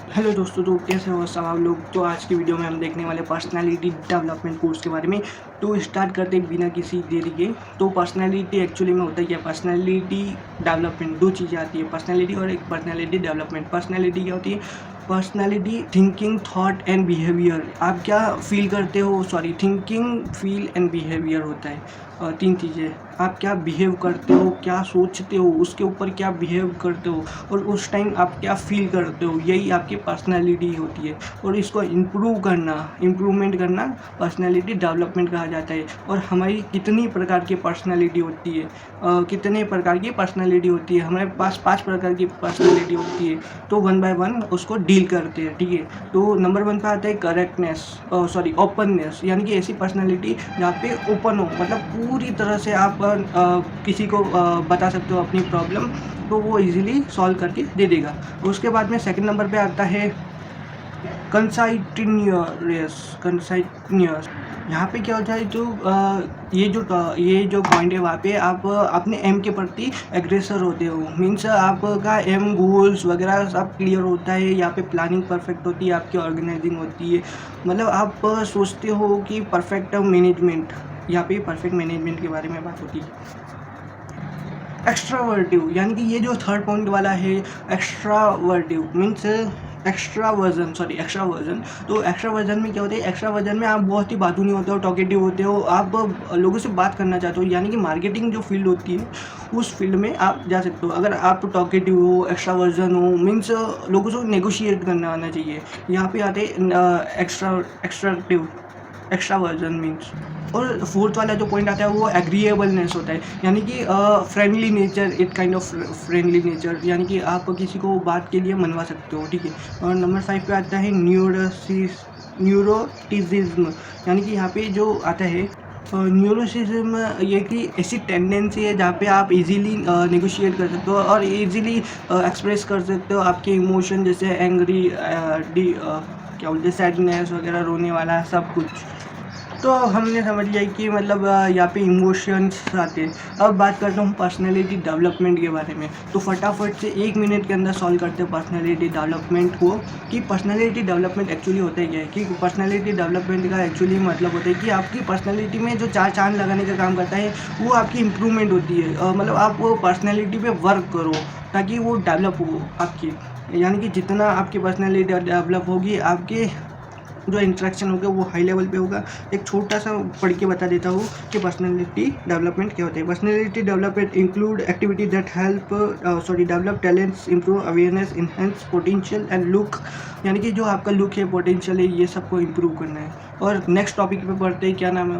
Hello दोस्तों, तो कैसे हो सब आप लोग। तो आज की वीडियो में हम देखने वाले पर्सनालिटी डेवलपमेंट कोर्स के बारे में। तो स्टार्ट करते हैं बिना किसी देरी के। तो पर्सनालिटी एक्चुअली में होता है क्या, पर्सनालिटी डेवलपमेंट दो चीज़ें आती है, पर्सनालिटी और एक पर्सनालिटी डेवलपमेंट। पर्सनालिटी क्या होती है, personality thinking thought and behaviour. आप क्या फील करते हो, sorry thinking feel and behaviour होता है। तीन चीज़ें, आप क्या बिहेव करते हो, क्या सोचते हो, उसके ऊपर क्या बिहेव करते हो, और उस टाइम आप क्या फील करते हो, यही आपकी पर्सनैलिटी होती है। और इसको इम्प्रूव करना, इम्प्रूवमेंट करना पर्सनैलिटी डेवलपमेंट कहा जाता है। और हमारी कितनी प्रकार की पर्सनैलिटी होती है, कितने प्रकार की पर्सनैलिटी होती है, हमारे पास 5 प्रकार की पर्सनैलिटी होती है। तो वन बाय वन उसको डील करते हैं, ठीक है। तो नंबर 1 पे आता है करेक्टनेस, सॉरी ओपननेस, यानी कि ऐसी पर्सनैलिटी जहाँ पे ओपन हो, मतलब पूरी तरह से आप किसी को बता सकते हो अपनी प्रॉब्लम, तो वो इजीली सॉल्व करके दे देगा। उसके बाद में सेकंड नंबर पे आता है कंसाइटिनियस। यहाँ पे क्या होता है, जो ये जो पॉइंट है, वहाँ पे आप अपने एम के प्रति एग्रेसर होते हो। मीन्स आपका एम गोल्स वगैरह सब क्लियर होता है। यहाँ पे प्लानिंग परफेक्ट होती है, आपकी ऑर्गेनाइजिंग होती है। मतलब आप सोचते हो कि परफेक्ट मैनेजमेंट, यहाँ पे परफेक्ट मैनेजमेंट के बारे में बात होती है। एक्स्ट्रावर्टिव, यानी कि ये जो थर्ड पॉइंट वाला है, एक्स्ट्रावर्टिव मीन्स एक्स्ट्रावर्जन, सॉरी एक्स्ट्रावर्जन। तो एक्स्ट्रावर्जन में क्या होता है, एक्स्ट्रावर्जन में आप बहुत ही बातूनी होते हो, टॉकेटिव होते हो, आप लोगों से बात करना चाहते हो। यानी कि मार्केटिंग जो फील्ड होती है, उस फील्ड में आप जा सकते हो अगर आप टॉकेटिव हो, एक्स्ट्रावर्जन हो। मीन्स लोगों से नेगोशिएट करना आना चाहिए। यहाँ पे आते एक्स्ट्रावर्जन मीन्स। और फोर्थ वाला जो पॉइंट आता है वो एग्रीएबलनेस होता है, यानी कि friendly nature, it kind of friendly nature, यानी कि आप किसी को बात के लिए मनवा सकते हो, ठीक है। और नंबर 5 पे आता है न्यूरोटिज्म, यानी कि यहाँ पे जो आता है न्यूरोसिज्म, ये कि ऐसी टेंडेंसी है जहाँ पे आप इजीली नेगोशिएट कर सकते हो और इजीली एक्सप्रेस कर सकते हो आपके इमोशन, जैसे एंग्री, क्या बोलते हैं, सैडनेस वगैरह, रोने वाला सब कुछ। तो हमने समझ लिया कि मतलब यहाँ पे इमोशंस आते हैं। अब बात करता हूँ पर्सनैलिटी डेवलपमेंट के बारे में। तो फटाफट से 1 मिनट के अंदर सॉल्व करते हैं पर्सनैलिटी डेवलपमेंट को, कि पर्सनैलिटी डेवलपमेंट एक्चुअली होता है क्या है। कि पर्सनैलिटी डेवलपमेंट का एक्चुअली मतलब होता है कि आपकी पर्सनैलिटी में जो 4 चांद लगाने का काम करता है, वो आपकी इम्प्रूवमेंट होती है। मतलब आप वो पर्सनैलिटी पे वर्क करो ताकि वो डेवलप हो आपकी। यानी कि जितना आपकी पर्सनैलिटी डेवलप होगी, आपके जो इंटरेक्शन होगा वो हाई लेवल पे होगा। एक छोटा सा पढ़ के बता देता हूँ कि पर्सनैलिटी डेवलपमेंट क्या होता है। Personality development include activity that help develop talents, improve awareness, enhance potential and look, यानी कि जो आपका लुक है, पोटेंशियल है, ये सबको इम्प्रूव करना है। और नेक्स्ट टॉपिक पे पढ़ते हैं, क्या नाम है,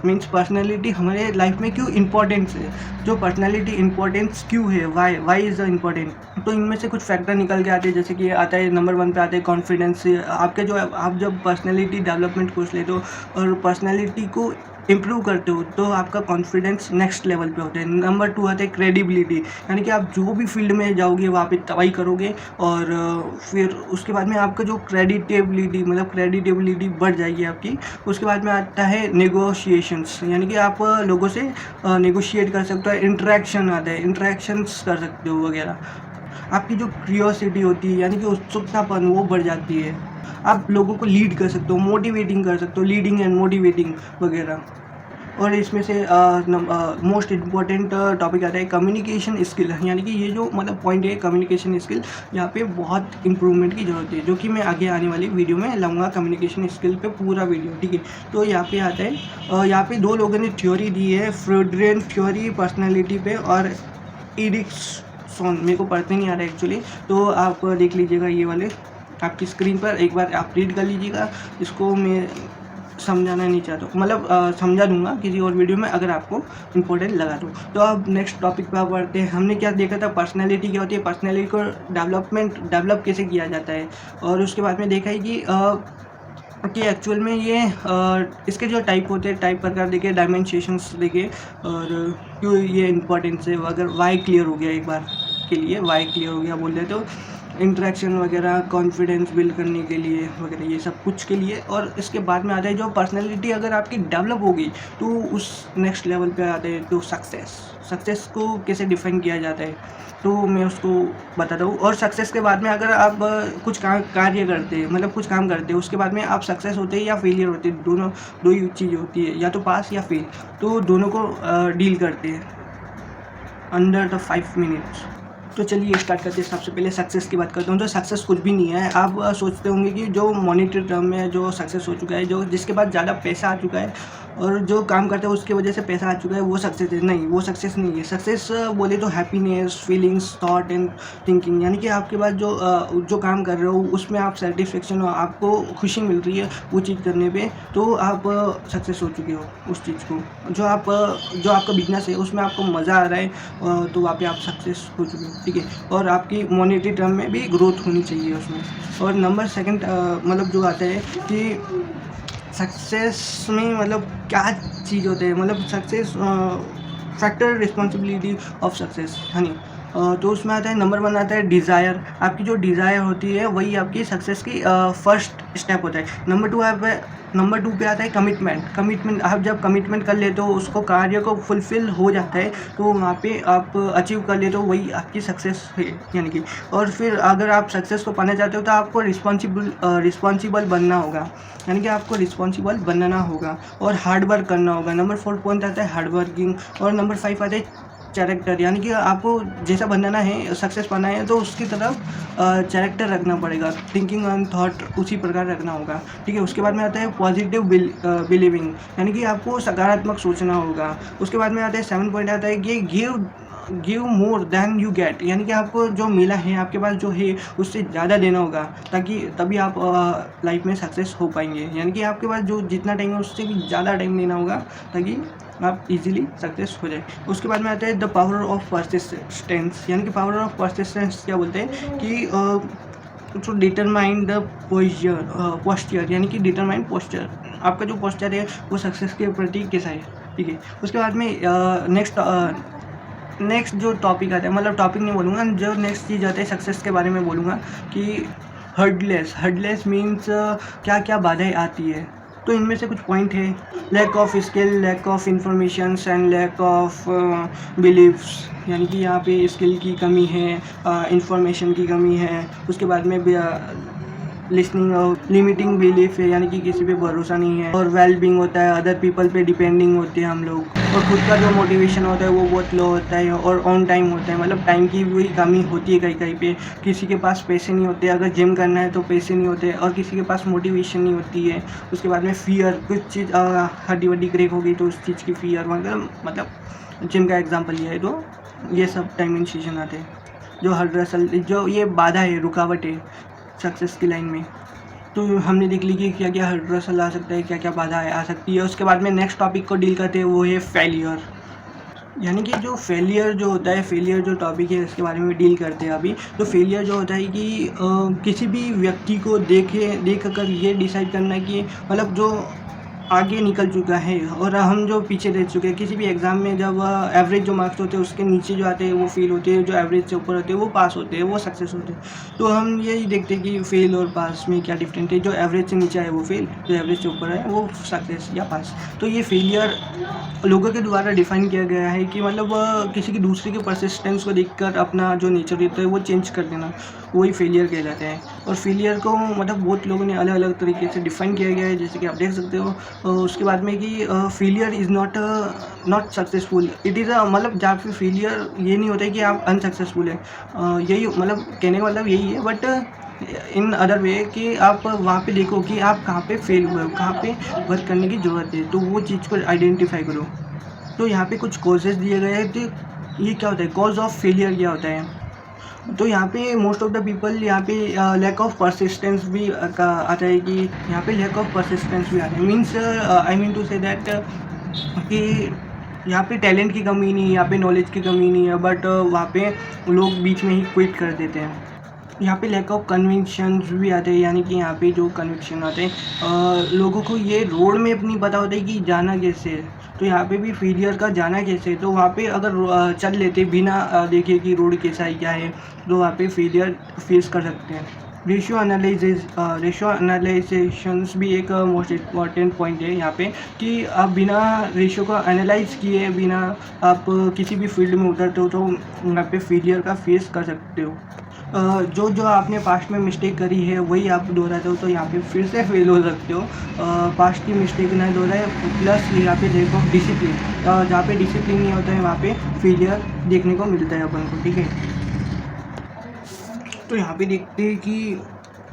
मीन्स पर्सनैलिटी हमारे लाइफ में क्यों इम्पोर्टेंस है। जो पर्सनैलिटी इम्पोर्टेंस क्यों है, वाई इज़ द इम्पोर्टेंट। तो इनमें से कुछ फैक्टर निकल के आते हैं, जैसे कि आता है नंबर 1 पे आता है कॉन्फिडेंस। आपके जो आप जब पर्सनैलिटी डेवलपमेंट कोर्स लेते हो और पर्सनैलिटी को इम्प्रूव करते हो, तो आपका कॉन्फिडेंस नेक्स्ट लेवल पे होता है। नंबर 2 आता है क्रेडिबिलिटी, यानी कि आप जो भी फील्ड में जाओगे वहाँ पे तबाही करोगे। और फिर उसके बाद में आपका जो क्रेडिटेबिलिटी, मतलब क्रेडिटेबिलिटी बढ़ जाएगी आपकी। उसके बाद में आता है नेगोशिएशंस, यानी कि आप लोगों से नेगोशिएट कर सकते हो। इंटरेक्शन आता है, इंटरेक्शंस कर सकते हो वगैरह। आपकी जो क्यूरियोसिटी होती है, यानी कि उत्सुकतापन, वो बढ़ जाती है। आप लोगों को लीड कर सकते हो, मोटिवेटिंग कर सकते हो, लीडिंग एंड मोटिवेटिंग वगैरह। और इसमें से मोस्ट इम्पॉर्टेंट टॉपिक आता है कम्युनिकेशन स्किल, यानी कि ये जो मतलब पॉइंट है कम्युनिकेशन स्किल, यहाँ पे बहुत इंप्रूवमेंट की ज़रूरत है, जो कि मैं आगे आने वाली वीडियो में लाऊंगा कम्युनिकेशन स्किल पे पूरा वीडियो, ठीक है। तो यहाँ पे आता है, यहाँ पे 2 लोगों ने थ्योरी दी है, फ्रेडरियन थ्योरी पर्सनैलिटी पे और एरिक्सन, मेरे को पढ़ते नहीं आ रहा है एक्चुअली। तो आप देख लीजिएगा ये वाले आपकी स्क्रीन पर, एक बार आप रीड कर लीजिएगा। इसको मैं समझाना नहीं चाहता हूँ, मतलब समझा दूंगा किसी और वीडियो में अगर आपको इम्पोर्टेंट लगा तो अब नेक्स्ट टॉपिक पे आप बढ़ते हैं। हमने क्या देखा था, पर्सनैलिटी क्या होती है, पर्सनैलिटी को डेवलप कैसे किया जाता है। और उसके बाद में देखा है कि एक्चुअल में ये इसके जो टाइप होते हैं, टाइप प्रकार देखे, डायमेंशंस देखे, और क्यों ये इंपॉर्टेंस है। अगर वाई क्लियर हो गया, एक बार के लिए वाई क्लियर हो गया बोल रहे तो इंटरेक्शन वगैरह, कॉन्फिडेंस बिल्ड करने के लिए वगैरह, ये सब कुछ के लिए। और इसके बाद में आता है जो पर्सनैलिटी अगर आपकी डेवलप होगी तो उस नेक्स्ट लेवल पे आते हैं तो सक्सेस को कैसे डिफाइन किया जाता है, तो मैं उसको बताता हूँ। और सक्सेस के बाद में अगर आप कुछ कार्य करते हैं, मतलब कुछ काम करते हैं, उसके बाद में आप सक्सेस होते हैं या फेलियर होते हैं, दोनों दो ही चीज़ होती है, या तो पास या फेल, तो दोनों को डील करते हैं अंडर द 5 मिनट्स। तो चलिए स्टार्ट करते हैं। सबसे पहले सक्सेस की बात करता हूँ। तो सक्सेस कुछ भी नहीं है। आप सोचते होंगे कि जो मॉनेटरी टर्म में जो सक्सेस हो चुका है, जो जिसके पास ज़्यादा पैसा आ चुका है और जो काम करता है उसकी वजह से पैसा आ चुका है, वो सक्सेस है। नहीं, वो सक्सेस नहीं है। सक्सेस बोले तो happiness, feelings, thought and thinking, यानी कि आपके पास जो काम कर रहे हो उसमें आप सेटिस्फेक्शन हो, आपको खुशी मिल रही है वो चीज़ करने पे, तो आप सक्सेस हो चुके हो उस चीज़ को। जो आपका बिजनेस है उसमें आपको मज़ा आ रहा है, तो वहाँ पे आप सक्सेस हो चुके हो, ठीक है। और आपकी मॉनेटरी टर्म में भी ग्रोथ होनी चाहिए उसमें। और नंबर सेकंड मतलब जो आता है कि सक्सेस में मतलब क्या चीज़ होते हैं, मतलब success factor responsibility of success, है नी। तो उसमें आता है नंबर 1 आता है डिज़ायर। आपकी जो डिज़ायर होती है वही आपकी सक्सेस की फर्स्ट स्टेप होता है। नंबर 2 पे आता है कमिटमेंट। आप जब कमिटमेंट कर लेते हो, उसको कार्य को फुलफ़िल हो जाता है, तो वहाँ पे आप अचीव कर लेते हो, वही आपकी सक्सेस है, यानी कि। और फिर अगर आप सक्सेस को पाना चाहते हो तो आपको रिस्पॉन्सिबल बनना होगा, यानी कि आपको रिस्पॉन्सिबल बनना होगा और हार्ड वर्क करना होगा। नंबर 4 पॉइंट आता है हार्ड वर्किंग। और नंबर 5 आता है कैरेक्टर, यानी कि आपको जैसा बनना है, सक्सेस पाना है, तो उसकी तरफ कैरेक्टर रखना पड़ेगा, थिंकिंग एंड थॉट उसी प्रकार रखना होगा, ठीक है। उसके बाद में आता है पॉजिटिव बिलीविंग, यानी कि आपको सकारात्मक सोचना होगा। उसके बाद में आता है 7 पॉइंट आता है कि give more than you get, यानी कि आपको जो मिला है, आपके पास जो है उससे ज़्यादा देना होगा, ताकि तभी आप लाइफ में सक्सेस हो पाएंगे। यानी कि आपके पास जो जितना टाइम है उससे भी ज़्यादा टाइम देना होगा, ताकि आप इजीली सक्सेस हो जाए। उसके बाद में आता है द पावर ऑफ परसिस्टेंस, यानी कि पावर ऑफ परसिस्टेंस क्या बोलते हैं कि टू डिटरमाइन द पोस्चर, यानी कि डिटरमाइन पोस्चर, आपका जो पोस्चर है वो सक्सेस के प्रति कैसा है, ठीक है। उसके बाद में नेक्स्ट जो टॉपिक आता है, मतलब टॉपिक नहीं बोलूँगा, जो नेक्स्ट चीज़ आता है सक्सेस के बारे में बोलूँगा कि हर्डलेस मीन्स क्या क्या बाधाएं आती है। तो इनमें से कुछ पॉइंट है, lack of skill, lack of information and lack of beliefs, यानी कि यहाँ पे स्किल की कमी है, इंफॉर्मेशन की कमी है। उसके बाद में लिसनिंग और लिमिटिंग बिलीफ है, यानी कि किसी पे भरोसा नहीं है। और वेल बीइंग होता है, अदर पीपल पे डिपेंडिंग होते हैं हम लोग। और खुद का जो मोटिवेशन होता है वो बहुत लो होता है। और ऑन टाइम होता है, मतलब टाइम की भी कमी होती है कहीं कहीं पे। किसी के पास पैसे नहीं होते, अगर जिम करना है तो पैसे नहीं होते, और किसी के पास मोटिवेशन नहीं होती है। उसके बाद में फियर, कुछ चीज़ हड्डी वड्डी ब्रेक हो गई तो उस चीज़ की फियर, मतलब जिम का एग्जाम्पल ये है। तो ये सब टाइम इन सीजन आते हैं, जो हर दरअसल जो ये बाधा है, रुकावट है सक्सेस की लाइन में। तो हमने देख ली कि क्या क्या हर्डल आ सकता है, क्या क्या बाधा आ सकती है। उसके बाद में नेक्स्ट टॉपिक को डील करते हैं, वो है फेलियर, यानी कि जो फेलियर जो होता है, फेलियर जो टॉपिक है इसके बारे में डील करते हैं अभी। तो फेलियर जो होता है कि किसी भी व्यक्ति को देख कर ये डिसाइड करना कि मतलब जो आगे निकल चुका है और हम जो पीछे रह चुके हैं। किसी भी एग्ज़ाम में जब एवरेज जो मार्क्स होते हैं उसके नीचे जो आते हैं वो फेल होते हैं, जो एवरेज से ऊपर होते हैं वो पास होते हैं, वो सक्सेस होते हैं। तो हम यही देखते हैं कि फेल और पास में क्या डिफरेंट है। जो एवरेज से नीचे आए वो फेल, जो एवरेज से ऊपर है वो सक्सेस या पास। तो ये फेलियर लोगों के द्वारा डिफाइन किया गया है कि मतलब किसी की दूसरे के परसिस्टेंस को देखकर अपना जो नेचर होता है वो चेंज कर देना, वही फेलियर कहलाते हैं। और फेलियर को मतलब बहुत लोगों ने अलग अलग तरीके से डिफाइन किया गया है, जैसे कि आप देख सकते हो। उसके बाद में कि failure is not successful, it is मतलब जहाँ पे फेलियर ये नहीं होता है कि आप अनसक्सेसफुल है, यही मतलब कहने का मतलब यही है। बट इन अदर वे कि आप वहाँ पे देखो कि आप कहाँ पे फेल हुए हो, कहाँ पे वर्क करने की ज़रूरत है, तो वो चीज़ को आइडेंटिफाई करो। तो यहाँ पे कुछ कॉजेज़ दिए गए हैं। तो ये क्या होता है, कॉज ऑफ फेलियर क्या होता है। तो यहाँ पे मोस्ट ऑफ द पीपल यहाँ पे लैक ऑफ परसिस्टेंस भी का आता है कि यहाँ पे लैक ऑफ परसिस्टेंस भी आता है। Means I mean to say that कि यहाँ पे टैलेंट की कमी नहीं है, यहाँ पे नॉलेज की कमी नहीं है, बट वहाँ पे लोग बीच में ही क्विट कर देते हैं। यहाँ पे लैक ऑफ कन्विक्शन भी आते हैं, यानी कि यहाँ पे जो कन्विक्शन आते हैं लोगों को ये रोड मैप नहीं पता होता है कि जाना कैसे है। तो यहाँ पे भी फेलियर का जाना कैसे, तो वहाँ पे अगर चल लेते बिना देखे कि रोड कैसा है क्या है, तो वहाँ पे फेलियर फेस कर सकते हैं। रेशियो एनालाइजेशंस भी एक मोस्ट इम्पॉर्टेंट पॉइंट है यहाँ पे, कि आप बिना रेशियो को एनालाइज किए बिना आप किसी भी फील्ड में उतरते हो तो यहाँ पे फेलियर का फेस कर सकते हो। जो आपने पास्ट में मिस्टेक करी है वही आप दोहराते हो तो यहाँ पे फिर से फेल हो सकते हो। पास्ट की मिस्टेक ना दोहराए, प्लस यहाँ पे देखो डिसिप्लिन, जहाँ पे डिसिप्लिन नहीं होता है वहाँ पे फेलियर देखने को मिलता है अपन को, ठीक है। तो यहाँ पे देखते हैं कि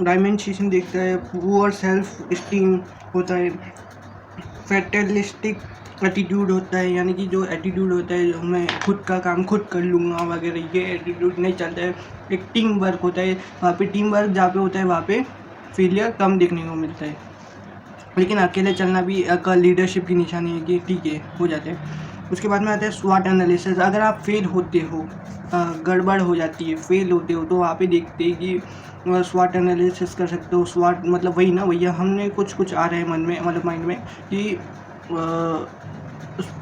डायमेंशन देखता है, पुअर सेल्फ स्टीम होता है, फैटलिस्टिक एटीट्यूड होता है, यानी कि जो एटीट्यूड होता है मैं खुद का काम खुद कर लूँगा वगैरह, ये एटीट्यूड नहीं चलता है। एक टीम वर्क होता है, वहाँ पे टीम वर्क जहाँ पे होता है वहाँ पे फेलियर कम देखने को मिलता है। लेकिन अकेले चलना भी एक लीडरशिप की निशानी है कि ठीक है हो जाते हैं। उसके बाद में आता है स्वॉट एनालिसिस। अगर आप फेल होते हो, गड़बड़ हो जाती है, फेल होते हो, तो वहाँ पे देखते हैं कि स्वॉट एनालिसिस कर सकते हो। स्वॉट मतलब वही ना भैया, हमने कुछ आ रहा है मन में, मतलब माइंड में कि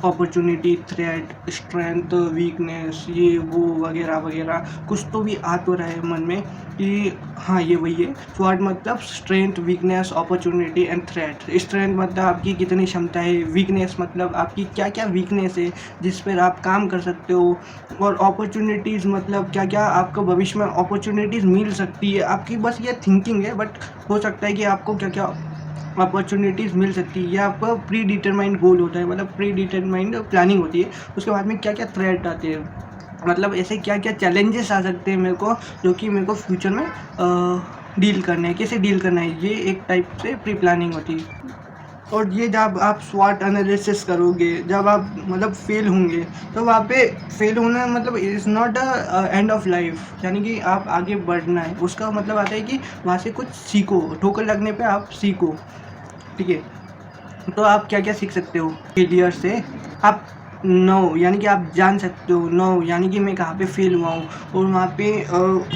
अपॉर्चुनिटी, थ्रेट, स्ट्रेंथ, वीकनेस, ये वो वगैरह वगैरह, कुछ तो भी आ तो रहा है मन में कि हाँ ये वही है। स्वॉट मतलब strength, weakness, opportunity and threat. Strength मतलब आपकी कितनी क्षमता है, वीकनेस मतलब आपकी क्या क्या वीकनेस है जिस पर आप काम कर सकते हो, और अपॉर्चुनिटीज़ मतलब क्या क्या आपको भविष्य में अपॉर्चुनिटीज़ मिल सकती है। आपकी बस ये थिंकिंग है, बट हो सकता है कि आपको क्या क्या अपॉर्चुनिटीज़ मिल सकती है। ये आपका प्री डिटरमाइंड गोल होता है, मतलब प्री डिटरमाइंड प्लानिंग होती है। उसके बाद में क्या क्या थ्रेट आते हैं, मतलब ऐसे क्या क्या चैलेंजेस आ सकते हैं मेरे को, जो कि मेरे को फ्यूचर में डील करना है, कैसे डील करना है, ये एक टाइप से प्री प्लानिंग होती है। और ये जब आप स्वॉट एनालिसिस करोगे, जब आप मतलब फेल होंगे, तो वहाँ पे फेल होना मतलब is not a end of life, यानी कि आप आगे बढ़ना है। उसका मतलब आता है कि वहाँ से कुछ सीखो, ठोकर लगने पे आप सीखो, ठीक है। तो आप क्या क्या सीख सकते हो फेलियर से? आप नो यानी कि आप जान सकते हो, नो यानी कि मैं कहाँ पे फेल हुआ हूँ, और वहाँ पे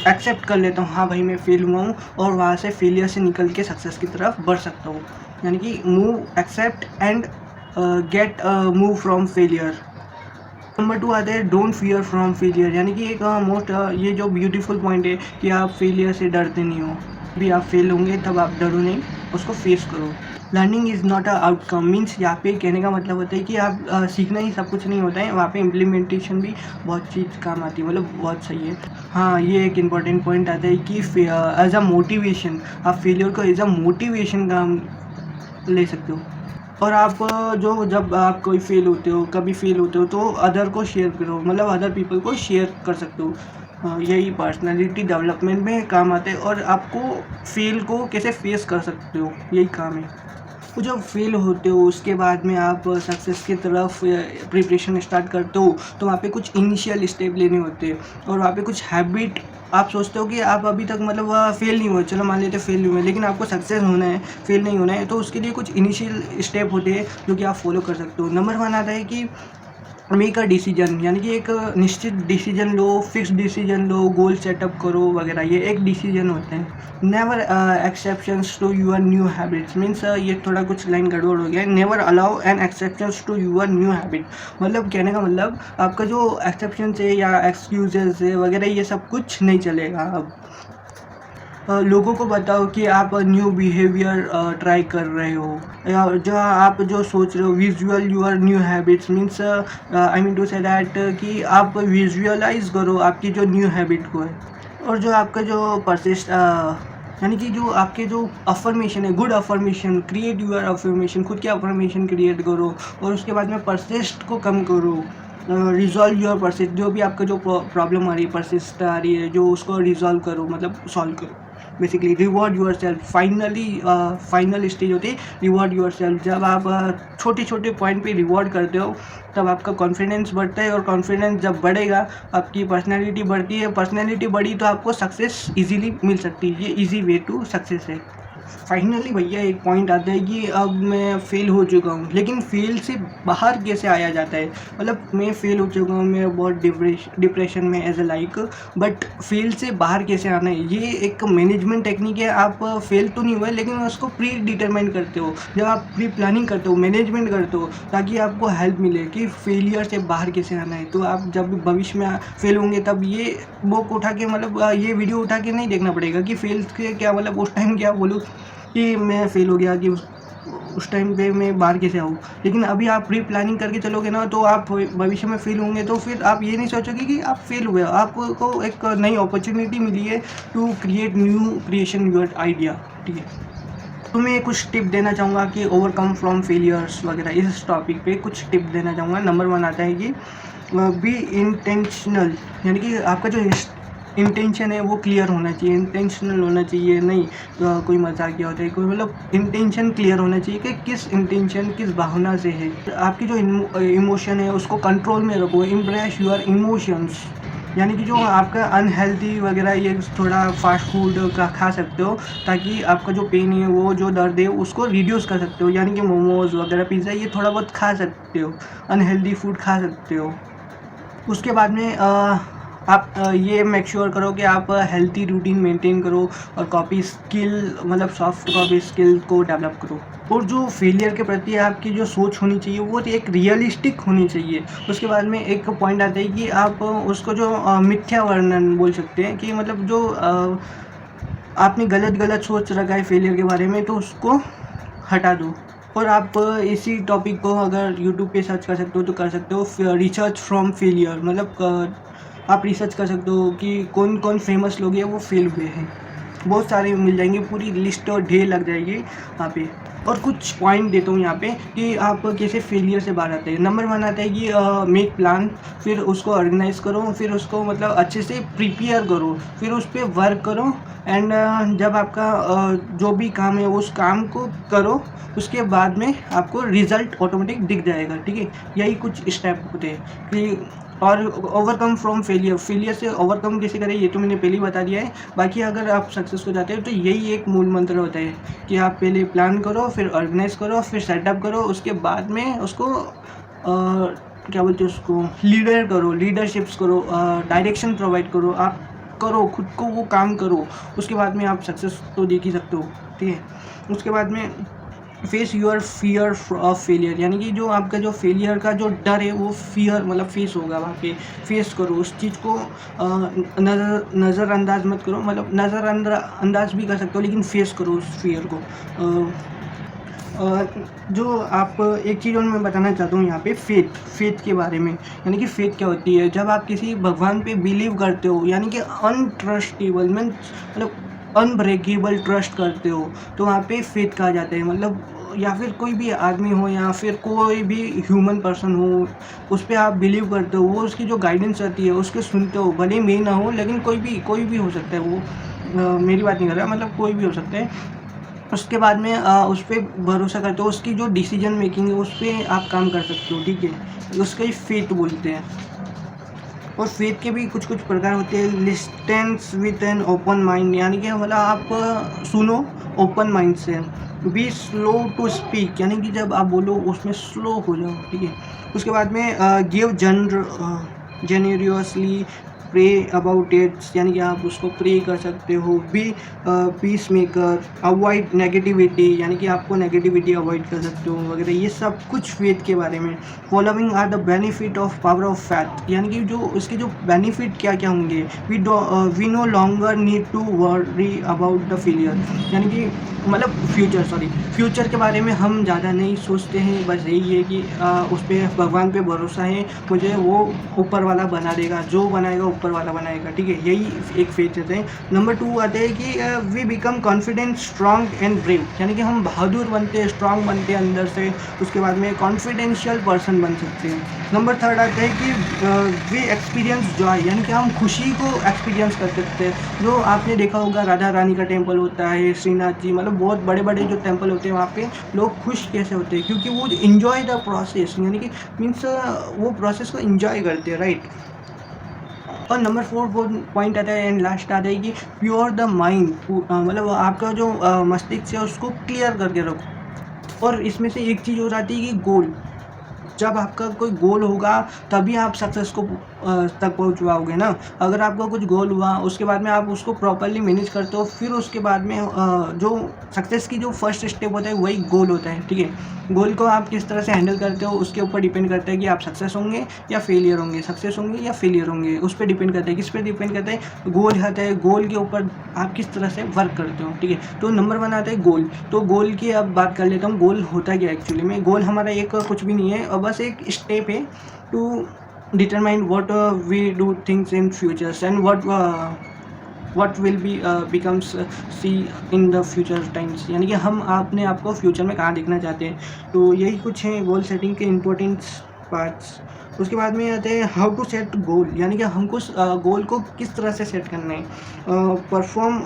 एक्सेप्ट कर लेता हूँ, हाँ भाई मैं फेल हुआ हूँ, और वहाँ से फेलियर से निकल के सक्सेस की तरफ बढ़ सकता हूँ। यानी कि move, accept and get move from failure. Number 2 आता है डोंट फियर फ्रॉम फेलियर, यानी कि एक मोस्ट ये जो ब्यूटीफुल पॉइंट है कि आप फेलियर से डरते नहीं हो। भी आप फेल होंगे तब आप डरो नहीं, उसको फेस करो। Learning is not a outcome, means यहाँ पे कहने का मतलब होता है कि आप सीखना ही सब कुछ नहीं होता है, वहाँ पे इम्प्लीमेंटेशन भी बहुत चीज़ काम आती है, मतलब बहुत सही है। हाँ, ये एक इम्पॉर्टेंट पॉइंट आता है कि एज अ मोटिवेशन, आप फेलियर को एज अ मोटिवेशन काम ले सकते हो। और आप जब आप कोई फेल होते हो, कभी फेल होते हो, तो अदर को शेयर करो, मतलब अदर पीपल को शेयर कर सकते हो। यही पर्सनालिटी डेवलपमेंट में काम आता है, और आपको फेल को कैसे फेस कर सकते हो यही काम है। तो जब फेल होते हो उसके बाद में आप सक्सेस की तरफ प्रिपरेशन स्टार्ट करते हो, तो वहाँ पे कुछ इनिशियल स्टेप लेने होते हैं, और वहाँ पे कुछ हैबिट आप सोचते हो कि आप अभी तक मतलब फेल नहीं हुए, चलो मान लेते फेल नहीं हुए, लेकिन आपको सक्सेस होना है, फेल नहीं होना है, तो उसके लिए कुछ इनिशियल स्टेप होते हैं जो कि आप फॉलो कर सकते हो। नंबर 1 आता है कि मेक अ डिसीजन, यानी कि एक निश्चित डिसीजन लो, फिक्स डिसीजन लो, गोल सेटअप करो वगैरह, ये एक डिसीजन होता है। Never exceptions to your new habits, means ये थोड़ा कुछ लाइन गड़बड़ हो गया है। Never allow an exceptions to your new habit, मतलब कहने का मतलब आपका जो एक्सेप्शंस है या एक्सक्यूजेस है वगैरह ये सब कुछ नहीं चलेगा। अब लोगों को बताओ कि आप न्यू बिहेवियर ट्राई कर रहे हो, या जो आप जो सोच रहे हो, visual your new habits, means I mean to say that कि आप विजुअलाइज करो आपकी जो न्यू हैबिट को है। और जो आपका जो यानी कि जो आपके जो अफर्मेशन है, good affirmation, create your affirmation, खुद की अफर्मेशन क्रिएट करो, और उसके बाद में परसिस्ट को कम करो। रिजॉल्व योर परसिस्ट, जो भी आपका जो प्रॉब्लम आ रही है, परसिस्ट आ रही है, जो उसको रिजॉल्व करो, मतलब सॉल्व करो। Basically reward your self, final stage होती है रिवॉर्ड यूर सेल्फ। जब आप छोटे छोटे पॉइंट पे रिवॉर्ड करते हो तब आपका कॉन्फिडेंस बढ़ता है, और कॉन्फिडेंस जब बढ़ेगा आपकी पर्सनैलिटी बढ़ती है, पर्सनैलिटी बढ़ी तो आपको सक्सेस इजीली मिल सकती है। ये इजी वे टू सक्सेस है। फाइनली भैया एक पॉइंट आता है कि अब मैं फ़ेल हो चुका हूँ, लेकिन फ़ेल से बाहर कैसे आया जाता है? मतलब मैं फ़ेल हो चुका हूँ, मैं बहुत डिप्रेशन में as a like, but fail से बाहर कैसे आना है? ये एक मैनेजमेंट टेक्निक है। आप फ़ेल तो नहीं हुए, लेकिन उसको प्री डिटरमाइन करते हो। जब आप प्री प्लानिंग करते हो, मैनेजमेंट करते हो, ताकि आपको हेल्प मिले कि फेलियर से बाहर कैसे आना है। तो आप जब भी भविष्य में फ़ेल होंगे, तब ये बुक उठा के मतलब ये वीडियो उठा के नहीं देखना पड़ेगा कि फ़ेल के क्या मतलब उस टाइम क्या बोलूँ कि मैं फ़ेल हो गया कि उस टाइम पे मैं बाहर कैसे आऊँ। लेकिन अभी आप प्री प्लानिंग करके चलोगे ना, तो आप भविष्य में फ़ेल होंगे, तो फिर आप ये नहीं सोचोगे कि आप फ़ेल हुए। आपको एक नई अपॉर्च्युनिटी मिली है to create new creation your idea, ठीक है। तो मैं कुछ टिप देना चाहूँगा कि ओवरकम फ्रॉम फेलियर्स वगैरह, इस टॉपिक पे कुछ टिप देना चाहूँगा। नंबर 1 आता है कि बी इंटेंशनल, यानी कि आपका जो इंटेंशन है वो क्लियर होना चाहिए, इंटेंशनल होना चाहिए, नहीं कोई मजाकिया होता है, कोई मतलब इंटेंशन क्लियर होना चाहिए कि किस इंटेंशन, किस भावना से है। आपकी जो इमोशन है उसको कंट्रोल में रखो, इम्प्रेस योर इमोशंस, यानी कि जो आपका अनहेल्दी वगैरह ये थोड़ा फास्ट फूड का खा सकते हो, ताकि आपका जो पेन है, वो जो दर्द है उसको रिड्यूस कर सकते हो। यानी कि मोमोज़ वगैरह, पिज़्ज़ा, ये थोड़ा बहुत खा सकते हो, अनहेल्दी फूड खा सकते हो। उसके बाद में आप ये मेक श्योर करो कि आप हेल्थी रूटीन मेंटेन करो, और कॉपी स्किल मतलब सॉफ्ट कॉपी स्किल को डेवलप करो। और जो फेलियर के प्रति आपकी जो सोच होनी चाहिए वो एक रियलिस्टिक होनी चाहिए। उसके बाद में एक पॉइंट आता है कि आप उसको जो मिथ्या वर्णन बोल सकते हैं, कि मतलब जो आपने गलत सोच रखा है फेलियर के बारे में, तो उसको हटा दो। और आप इसी टॉपिक को अगर यूट्यूब पे सर्च कर सकते हो तो कर सकते हो, रिसर्च फ्रॉम फेलियर, मतलब आप रिसर्च कर सकते हो कि कौन कौन फेमस लोग हैं वो फेल हुए हैं। बहुत सारे मिल जाएंगे, पूरी लिस्ट और ढेर लग जाएगी यहाँ पे। और कुछ पॉइंट देता हूँ यहाँ पे कि आप कैसे फेलियर से बाहर आते हैं। नंबर 1 आता है कि मेक प्लान, फिर उसको ऑर्गेनाइज करो, फिर उसको मतलब अच्छे से प्रिपेयर करो, फिर उस पर वर्क करो, एंड जब आपका जो भी काम है उस काम को करो, उसके बाद में आपको रिज़ल्ट ऑटोमेटिक दिख जाएगा, ठीक है। यही कुछ स्टेप होते हैं कि और ओवरकम फ्रॉम फेलियर से ओवरकम कैसे करें, ये तो मैंने पहले ही बता दिया है। बाकी अगर आप सक्सेस हो जाते हो तो यही एक मूल मंत्र होता है कि आप पहले प्लान करो, फिर ऑर्गेनाइज करो, फिर सेटअप करो, उसके बाद में उसको क्या बोलते हैं उसको, लीडर करो, लीडरशिप्स करो, डायरेक्शन प्रोवाइड करो, आप करो, खुद को वो काम करो। उसके बाद में आप सक्सेस तो देख ही सकते हो, ठीक है। उसके बाद में face your fear of failure, यानी कि जो आपका जो फेलियर का जो डर है वो फियर मतलब फेस होगा वहाँ पे, फेस करो उस चीज़ को। नज़रअंदाज मत करो, मतलब नज़रअंदाज भी कर सकते हो, लेकिन फेस करो उस फियर को। जो आप एक चीज़ और मैं बताना चाहता हूँ यहाँ पे, फेथ के बारे में। यानी कि फेथ क्या होती है? जब आप किसी भगवान पे बिलीव करते हो, यानी कि अनट्रस्टेबल मीन्स मतलब अनब्रेकेबल ट्रस्ट करते हो, तो वहाँ पे फेथ कहा जाता है। मतलब या फिर कोई भी आदमी हो या फिर कोई भी ह्यूमन पर्सन हो, उस पर आप बिलीव करते हो, वो उसकी जो गाइडेंस रहती है उसके सुनते हो। भले मैं ना हो, लेकिन कोई भी हो सकता है वो, मेरी बात नहीं कर रहा, मतलब कोई भी हो सकता है। उसके बाद में उस पर भरोसा करते हो, उसकी जो डिसीजन मेकिंग है उस पर आप काम कर सकते हो, ठीक है। उसका ही फेथ बोलते हैं। और फेथ के भी कुछ प्रकार होते हैं। लिस्टेंस विथ एन ओपन माइंड, यानी कि मतलब आप सुनो ओपन माइंड से। बी स्लो टू स्पीक, यानी कि जब आप बोलो उसमें स्लो हो जाओ, ठीक है। उसके बाद में give generously, pray about it, यानी कि आप उसको प्रे कर सकते हो। Be peace maker, avoid negativity, यानी कि आपको नेगेटिविटी अवॉइड कर सकते हो वगैरह। ये सब कुछ फेथ के बारे में। Following are the benefit of power of faith, यानी कि जो उसके जो बेनिफिट क्या क्या होंगे। We no longer need to worry about the failure, यानी कि मतलब फ्यूचर के बारे में हम ज़्यादा नहीं सोचते हैं। बस यही है कि उस पर भगवान पे भरोसा है, मुझे वो ऊपर वाला बना देगा, जो बनाएगा ऊपर वाला बनाएगा, ठीक है। यही एक फेथ है। नंबर 2 आते हैं कि we become confident, strong and brave, यानी कि हम बहादुर बनते हैं, स्ट्रॉन्ग बनते हैं अंदर से। उसके बाद में कॉन्फिडेंशियल पर्सन बन सकते हैं। नंबर 3 आता है कि वी एक्सपीरियंस जॉय, यानी कि हम खुशी को एक्सपीरियंस कर सकते हैं। जो आपने देखा होगा राधा रानी का टेम्पल होता है, श्रीनाथ जी, मतलब बहुत बड़े बड़े जो टेम्पल होते हैं वहाँ पे लोग खुश कैसे होते हैं, क्योंकि वो इन्जॉय द प्रोसेस, यानी कि मीन्स वो प्रोसेस को इन्जॉय करते हैं, राइट। और नंबर 4 पॉइंट आता है एंड लास्ट आता है कि प्योर द माइंड, मतलब आपका जो मस्तिष्क है उसको क्लियर करके रखो। और इसमें से एक चीज़ हो जाती है कि गोल, जब आपका कोई गोल होगा तभी आप सक्सेस को तक पहुंच पाओगे ना। अगर आपका कुछ गोल हुआ उसके बाद में आप उसको प्रॉपरली मैनेज करते हो, फिर उसके बाद में जो सक्सेस की जो फर्स्ट स्टेप होता है वही गोल होता है, ठीक है। गोल को आप किस तरह से हैंडल करते हो उसके ऊपर डिपेंड करता है कि आप सक्सेस होंगे या फेलियर होंगे, सक्सेस होंगे या फेलियर होंगे, उस पर डिपेंड करता है। किस पे डिपेंड करता है? गोल आता है, गोल के ऊपर आप किस तरह से वर्क करते हो, ठीक है। तो नंबर 1 आता है गोल। तो गोल की अब बात कर लेता हूँ, गोल होता क्या एक्चुअली में। गोल हमारा एक कुछ भी नहीं है और बस एक स्टेप है to determine what we do things in futures and what will be becomes see in the future times, यानी कि हम आपने आपको फ्यूचर में कहाँ देखना चाहते हैं। तो यही कुछ है गोल सेटिंग के इम्पोर्टेंट्स पार्ट्स। उसके बाद में आते हैं हाउ टू सेट गोल, यानी कि हमको गोल को किस तरह से सेट करना है। परफॉर्म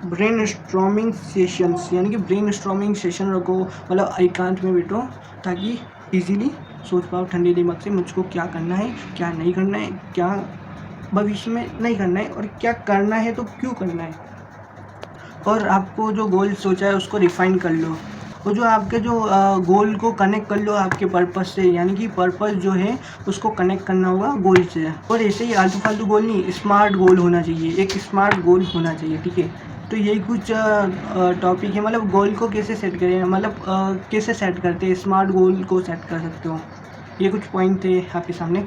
ब्रेन स्ट्रॉमिंग सेशंस, यानी कि ब्रेन स्ट्रॉमिंग सेशन रखो, मतलब एकांत में बैठो ताकि इजीली सोच पाओ ठंडे दिमाग से मुझको क्या करना है, क्या नहीं करना है, क्या भविष्य में नहीं करना है और क्या करना है तो क्यों करना है। और आपको जो गोल सोचा है उसको रिफाइन कर लो, और जो आपके जो गोल को कनेक्ट कर लो आपके पर्पस से, यानी कि पर्पस जो है उसको कनेक्ट करना होगा गोल से। और ऐसे ही आलतू फालतू गोल नहीं, स्मार्ट गोल होना चाहिए, एक स्मार्ट गोल होना चाहिए, ठीक है। तो यही कुछ टॉपिक है, मतलब गोल को कैसे सेट करें, मतलब कैसे सेट करते हैं, स्मार्ट गोल को सेट कर सकते हो। ये कुछ पॉइंट थे आपके सामने।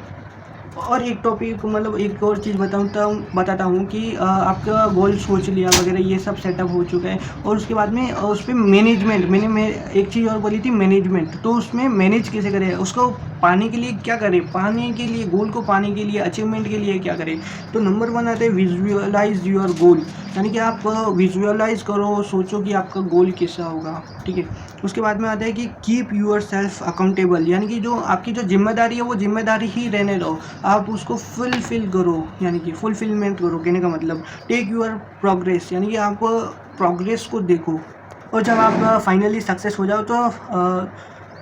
और एक टॉपिक, मतलब एक और चीज़ बताता हूँ कि आपका गोल सोच लिया वगैरह ये सब सेटअप हो चुका है, और उसके बाद में उस पर मैनेजमेंट, मैंने एक चीज़ और बोली थी मैनेजमेंट। तो उसमें मैनेज कैसे करें, उसको पाने के लिए क्या करें, पाने के लिए गोल को पाने के लिए, अचीवमेंट के लिए क्या करें। तो नंबर 1 आता है विजुअलाइज योर गोल, यानी कि आप विजुअलाइज करो, सोचो कि आपका गोल कैसा होगा, ठीक है। उसके बाद में आता है कि कीप यूर सेल्फ अकाउंटेबल, यानी कि जो आपकी जो जिम्मेदारी है वो जिम्मेदारी ही रहने दो, आप उसको फुलफिल करो, यानी कि फुलफिलमेंट करो। कहने का मतलब टेक यूर प्रोग्रेस, यानी कि आप प्रोग्रेस को देखो। और जब आप फाइनली सक्सेस हो जाओ तो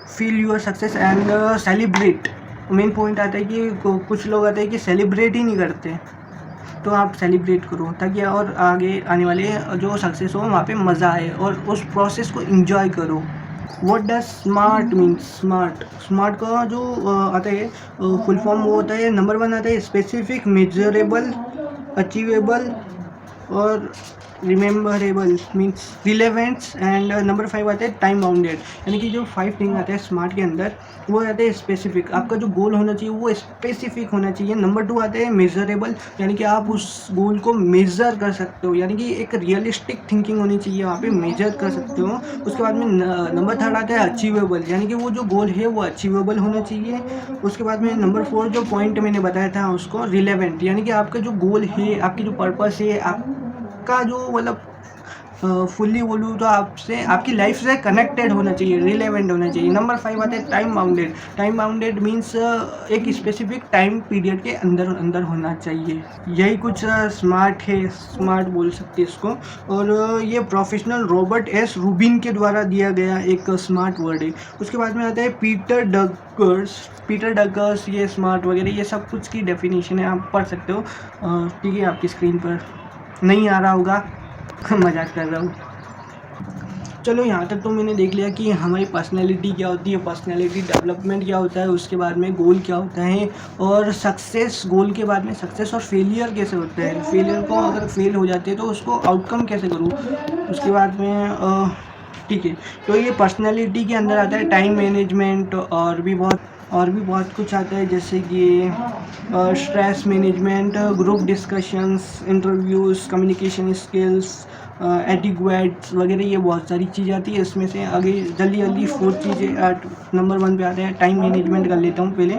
feel your success and celebrate. Main point आता है कि कुछ लोग आते हैं कि सेलिब्रेट ही नहीं करते, तो आप सेलिब्रेट करो ताकि और आगे आने वाले जो सक्सेस हो वहाँ पे मज़ा आए और उस प्रोसेस को एंजॉय करो। What does smart means, smart का जो आता है फुल फॉर्म वो होता है, नंबर 1 आता है स्पेसिफिक, मेजरेबल, अचीवेबल और रिमेम्बरेबल मीन्स रिलेवेंट्स, एंड नंबर 5 आता है टाइम बाउंडेड। यानी कि जो 5 थिंग आते हैं स्मार्ट के अंदर वो आते हैं स्पेसिफिक, आपका जो गोल होना चाहिए वो स्पेसिफिक होना चाहिए। नंबर 2 आते हैं मेजरेबल, यानी कि आप उस गोल को मेज़र कर सकते हो, यानी कि एक रियलिस्टिक थिंकिंग होनी चाहिए, वहाँ पे मेजर कर सकते हो। उसके बाद में नंबर 3 आता है अचीवेबल, यानी कि वो जो गोल है वो अचीवेबल होना चाहिए। उसके बाद में नंबर 4 जो पॉइंट मैंने बताया था उसको रिलेवेंट, यानी कि आपका जो गोल है, आपकी जो पर्पस है, आपका जो मतलब फुल्ली बोलूँ तो आपसे, आपकी लाइफ से कनेक्टेड होना चाहिए, रिलेवेंट होना चाहिए। नंबर 5 आता है time bounded. Time bounded means एक स्पेसिफिक टाइम पीरियड के अंदर होना चाहिए। यही कुछ स्मार्ट है, स्मार्ट बोल सकते हैं इसको। और ये प्रोफेशनल रॉबर्ट एस रूबिन के द्वारा दिया गया एक स्मार्ट वर्ड है। उसके बाद में आता है पीटर डगर्स, ये स्मार्ट वगैरह ये सब कुछ की डेफिनेशन है, आप पढ़ सकते हो, ठीक है। आपकी स्क्रीन पर नहीं आ रहा होगा, मजाक कर रहा हूँ। चलो यहाँ तक तो मैंने देख लिया कि हमारी पर्सनैलिटी क्या होती है, पर्सनैलिटी डेवलपमेंट क्या होता है, उसके बाद में गोल क्या होता है, और सक्सेस, गोल के बाद में सक्सेस और फेलियर कैसे होता है, फेलियर को अगर फेल हो जाते हैं तो उसको आउटकम कैसे करूँ। उसके बाद में ठीक है, तो ये पर्सनैलिटी के अंदर आता है टाइम मैनेजमेंट और भी बहुत कुछ आता है, जैसे कि stress management, group discussions, interviews, communication skills, etiquettes वगैरह, ये बहुत सारी चीज़ें आती है। इसमें से आगे जल्दी 4 चीज़ें नंबर 1 पे आते हैं। टाइम मैनेजमेंट कर लेता हूँ पहले।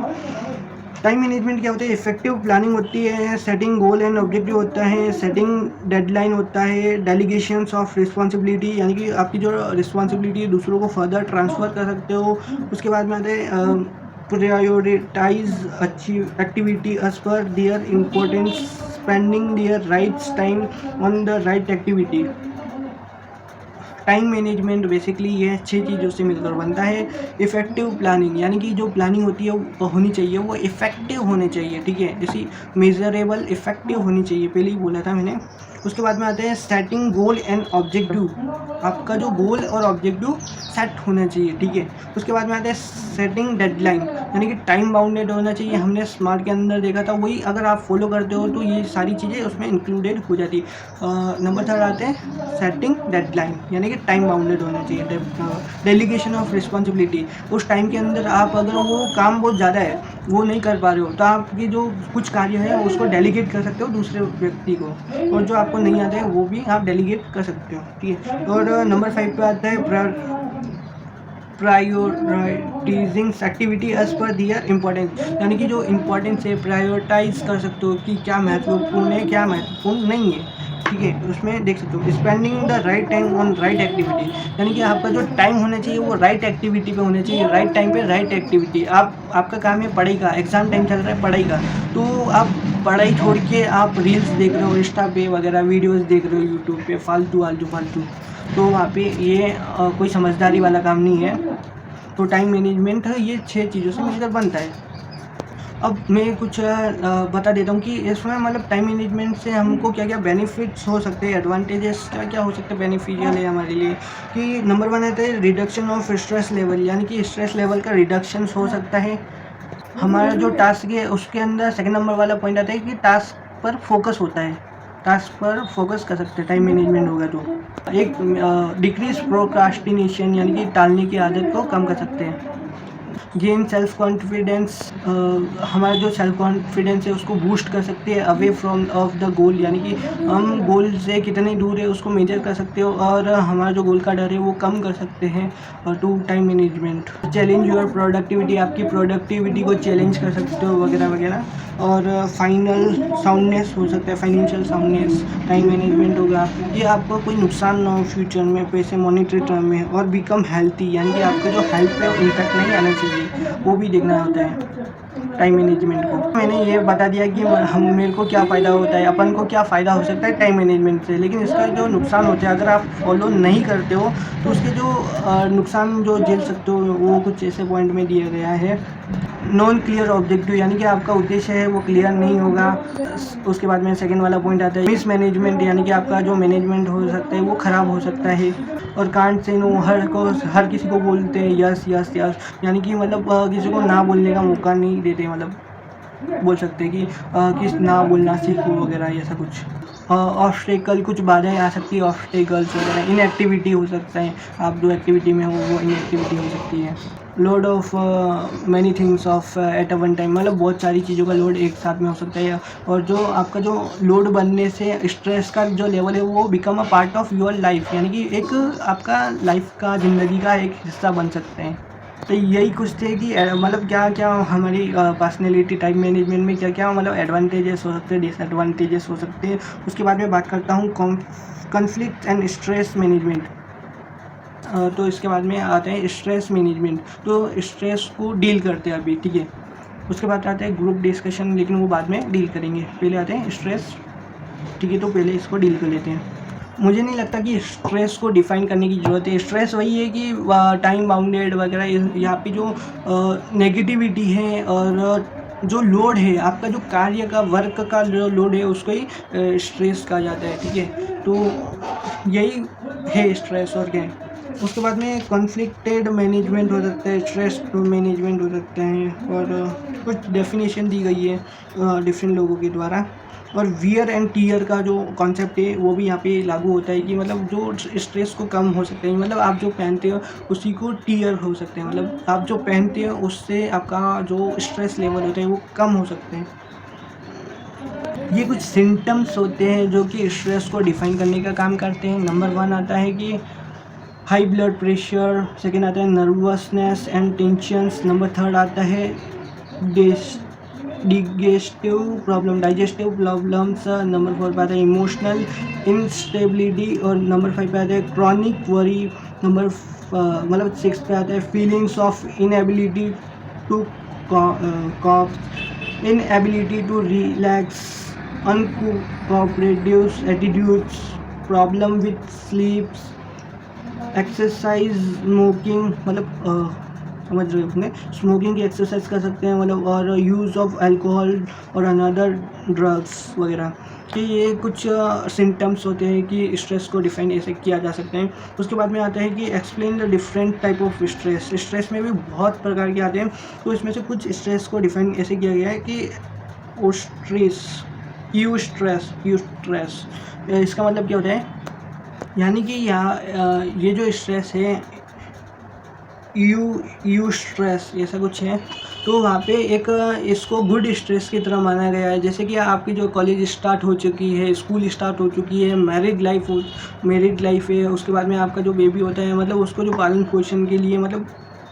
टाइम मैनेजमेंट क्या होता है, इफेक्टिव प्लानिंग होती है, सेटिंग गोल एंड ऑब्जेक्टिव होता है, सेटिंग डेडलाइन होता है, डेलीगेशंस ऑफ रिस्पॉन्सिबिलिटी, यानी कि आपकी जो रिस्पॉन्सिबिलिटी है दूसरों को फर्दर ट्रांसफ़र कर सकते हो। उसके बाद में आते हैं prioritise activity as per their importance, spending their rights time on the right activity. Time management basically ये 6 चीज़ों से मिलकर बनता है। इफ़ेक्टिव प्लानिंग, यानी कि जो प्लानिंग होती है वो होनी चाहिए, वो इफ़ेक्टिव होनी चाहिए, ठीक है, जैसी मेजरेबल इफ़ेक्टिव होनी चाहिए, पहले ही बोला था मैंने। उसके बाद में आते हैं सेटिंग गोल एंड ऑब्जेक्टिव, आपका जो गोल और ऑब्जेक्टिव सेट होना चाहिए, ठीक है। उसके बाद में आते हैं सेटिंग डेडलाइन, यानी कि टाइम बाउंडेड होना चाहिए। हमने स्मार्ट के अंदर देखा था, वही अगर आप फॉलो करते हो तो ये सारी चीज़ें उसमें इंक्लूडेड हो जाती। नंबर 3 आते हैं सेटिंग डेडलाइन, यानी कि टाइम बाउंडेड होना चाहिए। डेलीगेशन ऑफ रिस्पॉन्सिबिलिटी, उस टाइम के अंदर आप अगर वो काम बहुत ज़्यादा है, वो नहीं कर पा रहे हो, तो आपकी जो कुछ कार्य है उसको डेलीगेट कर सकते हो दूसरे व्यक्ति को, और जो आपको नहीं आता है वो भी आप डेलीगेट कर सकते हो, ठीक है। और नंबर 5 पे आता है प्रायोरिटाइजिंग एक्टिविटी एज पर दियर इम्पोर्टेंस, यानी कि जो इम्पोर्टेंस है प्रायोरिटाइज कर सकते हो कि क्या महत्वपूर्ण है, क्या महत्वपूर्ण नहीं है, ठीक है। उसमें देख सकते हो spending the right time on right activity, यानी कि आपका जो टाइम होना चाहिए वो राइट एक्टिविटी पे होना चाहिए, राइट टाइम पे राइट एक्टिविटी। आपका काम है पढ़ाई का, एग्जाम टाइम चल रहा है पढ़ाई का, तो आप पढ़ाई छोड़ के आप रील्स देख रहे हो, इंस्टा पे वगैरह वीडियोस देख रहे हो यूट्यूब पे, फालतू, तो वहाँ पे ये कोई समझदारी वाला काम नहीं है। तो टाइम मैनेजमेंट ये 6 चीज़ों से मिलकर बनता है। अब मैं कुछ बता देता हूँ कि इसमें मतलब टाइम मैनेजमेंट से हमको क्या क्या बेनिफिट्स हो सकते हैं, एडवांटेजेस क्या क्या हो सकते हैं, बेनिफिशियल है हमारे लिए। कि नंबर 1 आता है रिडक्शन ऑफ स्ट्रेस लेवल, यानी कि स्ट्रेस लेवल का रिडक्शन हो सकता है। हमारा जो टास्क है उसके अंदर सेकंड नंबर वाला पॉइंट आता है कि टास्क पर फोकस होता है, टास्क पर फोकस कर सकते हैं टाइम मैनेजमेंट होगा तो। एक डिक्रीज प्रोक्रास्टिनेशन, यानी कि टालने की आदत को कम कर सकते हैं। गेन सेल्फ कॉन्फिडेंस, हमारा जो सेल्फ कॉन्फिडेंस है उसको बूस्ट कर सकते हैं away from of the goal, यानी कि हम गोल से कितनी दूर है उसको मेजर कर सकते हो, और हमारा जो गोल का डर है वो कम कर सकते हैं। To time management challenge your productivity, आपकी प्रोडक्टिविटी को चैलेंज कर सकते हो वगैरह वगैरह। और फाइनल साउंडनेस हो सकता है, फाइनेंशियल साउंडनेस टाइम मैनेजमेंट होगा कि आपको कोई नुकसान ना हो फ्यूचर में पैसे मॉनिटरी टर्म में। और बिकम हेल्थी, यानी कि आपका जो हेल्थ पे इम्पैक्ट नहीं आना चाहिए, वो भी देखना होता है टाइम मैनेजमेंट को। मैंने ये बता दिया कि हम मेरे को क्या फ़ायदा होता है, अपन को क्या फ़ायदा हो सकता है टाइम मैनेजमेंट से, लेकिन इसका जो नुकसान होता है अगर आप फॉलो नहीं करते हो तो उसके जो नुकसान जो झेल सकते हो वो कुछ ऐसे पॉइंट में दिया गया है। नॉन क्लियर ऑब्जेक्टिव, यानी कि आपका उद्देश्य है वो क्लियर नहीं होगा। उसके बाद में सेकंड वाला पॉइंट आता है मिस मैनेजमेंट, यानी कि आपका जो मैनेजमेंट हो सकता है वो ख़राब हो सकता है। और कांट से नो, हर किसी को बोलते हैं यस यस यस, यानी कि मतलब किसी को ना बोलने का मौका नहीं देते, मतलब बोल सकते हैं कि किस ना बोलना सीखो वगैरह ऐसा कुछ। ऑब्स्टेकल, कुछ बाधाएं आ सकती है, ऑब्स्टेकल्स वगैरह। इनएक्टिविटी हो सकता है, आप जो एक्टिविटी में हो वो इनएक्टिविटी हो सकती है। Load of many things of at a one time, मतलब बहुत सारी चीज़ों का लोड एक साथ में हो सकता है। और जो आपका जो लोड बनने से स्ट्रेस का जो लेवल है वो become a part of your life, यानी कि एक आपका लाइफ का, ज़िंदगी का एक हिस्सा बन सकते हैं। तो यही कुछ थे कि मतलब क्या क्या हमारी पर्सनैलिटी टाइम मैनेजमेंट में क्या क्या मतलब एडवांटेजेस हो सकते हैं, डिसएडवांटेजेस हो सकते हैं। उसके बाद में बात करता हूँ कॉन्फ्लिक्ट एंड स्ट्रेस मैनेजमेंट। तो इसके बाद में आते हैं स्ट्रेस मैनेजमेंट, तो स्ट्रेस को डील करते हैं अभी, ठीक है। उसके बाद आते हैं ग्रुप डिस्कशन, लेकिन वो बाद में डील करेंगे, पहले आते हैं स्ट्रेस, ठीक है। तो पहले इसको डील कर लेते हैं। मुझे नहीं लगता कि स्ट्रेस को डिफ़ाइन करने की ज़रूरत है। स्ट्रेस वही है कि टाइम बाउंडेड वगैरह, यहाँ पे जो नेगेटिविटी है और जो लोड है, आपका जो कार्य का, वर्क का जो लोड है उसको ही स्ट्रेस कहा जाता है, ठीक है। तो यही है स्ट्रेस, और क्या है। उसके बाद में कॉन्फ्लिक्टेड मैनेजमेंट हो सकता है, स्ट्रेस मैनेजमेंट हो सकता है, और कुछ डेफिनेशन दी गई है डिफरेंट लोगों के द्वारा। और वियर एंड टीयर का जो कॉन्सेप्ट है वो भी यहाँ पे लागू होता है कि मतलब जो स्ट्रेस को कम हो सकते हैं, मतलब आप जो पहनते हो उसी को टीयर हो सकते हैं, मतलब आप जो पहनते हो उससे आपका जो स्ट्रेस लेवल होता है वो कम हो सकते हैं। ये कुछ सिम्टम्स होते हैं जो कि स्ट्रेस को डिफाइन करने का काम करते हैं। नंबर 1 आता है कि हाई ब्लड प्रेशर, सेकेंड आता है नर्वसनेस एंड टेंशंस, नंबर 3 आता है डाइजेस्टिव प्रॉब्लम्स, नंबर 4 पे आता है इमोशनल इंस्टेबिलिटी, और नंबर 5 पे आता है क्रॉनिक वरी, नंबर मतलब 6 पे आता है feelings of inability to cope, inability to relax, uncooperative attitudes, problem with sleeps, exercise, smoking, मतलब समझ रहे हो अपने, स्मोकिंग की एक्सरसाइज कर सकते हैं मतलब, और यूज़ ऑफ अल्कोहल और अनदर ड्रग्स वगैरह, कि ये कुछ सिम्टम्स होते हैं कि स्ट्रेस को डिफाइन ऐसे किया जा सकते हैं। उसके बाद में आता है कि explain the different type of stress. Stress में भी बहुत प्रकार के आते हैं, तो इसमें से कुछ स्ट्रेस को डिफाइन ऐसे किया गया है कि O stress, U stress, U stress, इसका मतलब क्या होता है, यानी कि यहाँ ये जो स्ट्रेस है यू स्ट्रेस ऐसा कुछ है, तो वहाँ पे एक इसको गुड स्ट्रेस की तरह माना गया है। जैसे कि आपकी जो कॉलेज स्टार्ट हो चुकी है, स्कूल स्टार्ट हो चुकी है, मैरिड लाइफ है, उसके बाद में आपका जो बेबी होता है, मतलब उसको जो पालन पोषण के लिए, मतलब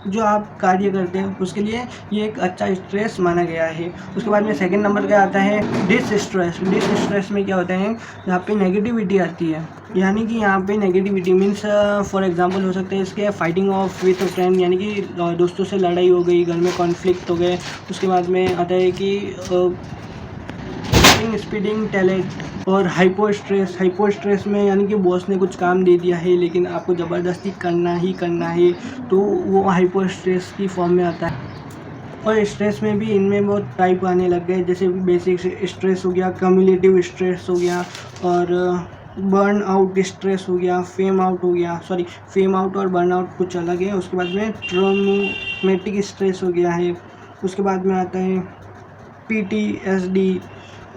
जो आप कार्य करते हैं उसके लिए ये एक अच्छा स्ट्रेस माना गया है। उसके बाद में सेकंड नंबर पे आता है डिस स्ट्रेस। डिस स्ट्रेस में क्या होता है, यहाँ पे नेगेटिविटी आती है, यानी कि यहाँ पे नेगेटिविटी मीन्स फॉर एग्जांपल हो सकते हैं इसके फाइटिंग ऑफ विथ फ्रेंड, यानी कि दोस्तों से लड़ाई हो गई, घर में कॉन्फ्लिक्ट हो गए। उसके बाद में आता है कि स्पीडिंग टैलेंट और हाइपो स्ट्रेस में, यानी कि बॉस ने कुछ काम दे दिया है लेकिन आपको ज़बरदस्ती करना ही करना है, तो वो हाइपो स्ट्रेस की फॉर्म में आता है। और स्ट्रेस में भी इनमें बहुत टाइप आने लग गए, जैसे बेसिक स्ट्रेस हो गया, कम्युलेटिव स्ट्रेस हो गया, और बर्न आउट स्ट्रेस हो गया, फेम आउट और बर्न आउट कुछ अलग है। उसके बाद में ट्रॉमेटिक स्ट्रेस हो गया है। उसके बाद में आता है PTSD,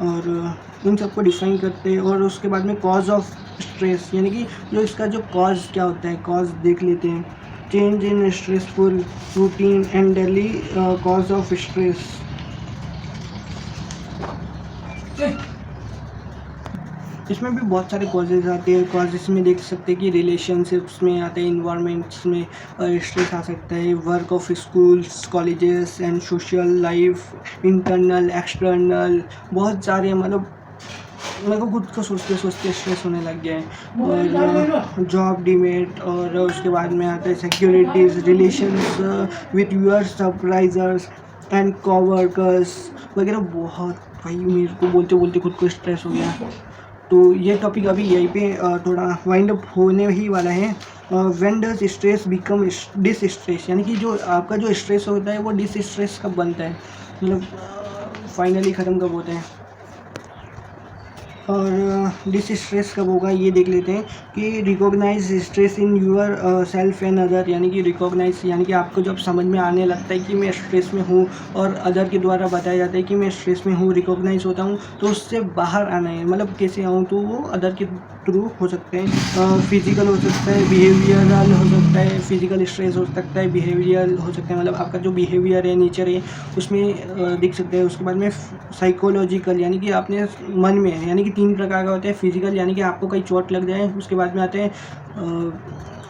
और इन सबको डिफाइन करते हैं। और उसके बाद में कॉज ऑफ स्ट्रेस, यानी कि जो इसका जो कॉज क्या होता है, कॉज देख लेते हैं। Change in stressful routine and daily cause of stress. इसमें भी बहुत सारे कॉजेज आते हैं। कॉजेज में देख सकते हैं कि रिलेशनशिप्स में आते हैं, इन्वायरमेंट्स में स्ट्रेस आ सकता है, work of schools, colleges and social life, internal external, बहुत सारे, मतलब मेरे को खुद को सोचते सोचते स्ट्रेस होने लग गया है। और जॉब डिमेट, और उसके बाद में आता है securities, relations with your supervisors and coworkers वगैरह। बहुत भाई मेरे को बोलते बोलते खुद को स्ट्रेस हो गया। तो ये टॉपिक अभी यहीं पे थोड़ा वाइंड अप होने ही वाला है। When does stress become distress, यानी कि जो आपका जो स्ट्रेस होता है वो डिस स्ट्रेस कब बनता है, मतलब फाइनली ख़त्म कब होता है। और डिस स्ट्रेस कब होगा ये देख लेते हैं कि recognise stress in your self and other, यानी कि रिकॉग्नाइज, यानी कि आपको जब समझ में आने लगता है कि मैं स्ट्रेस में हूँ और अदर के द्वारा बताया जाता है कि मैं स्ट्रेस में हूँ, रिकॉग्नाइज होता हूँ, तो उससे बाहर आना है। मतलब कैसे आऊँ, तो वो अदर के थ्रू हो सकते हैं। फिजिकल हो सकता है, बिहेवियरल हो सकता है, फिजिकल स्ट्रेस हो सकता है, बिहेवियरल हो सकता है, मतलब आपका जो बिहेवियर है, नेचर है, उसमें दिख सकते हैं। उसके बाद में साइकोलॉजिकल, यानी कि आपने मन में, यानी कि 3 प्रकार का होता है। फिजिकल, यानी कि आपको कहीं चोट लग जाए। उसके बाद में आते हैं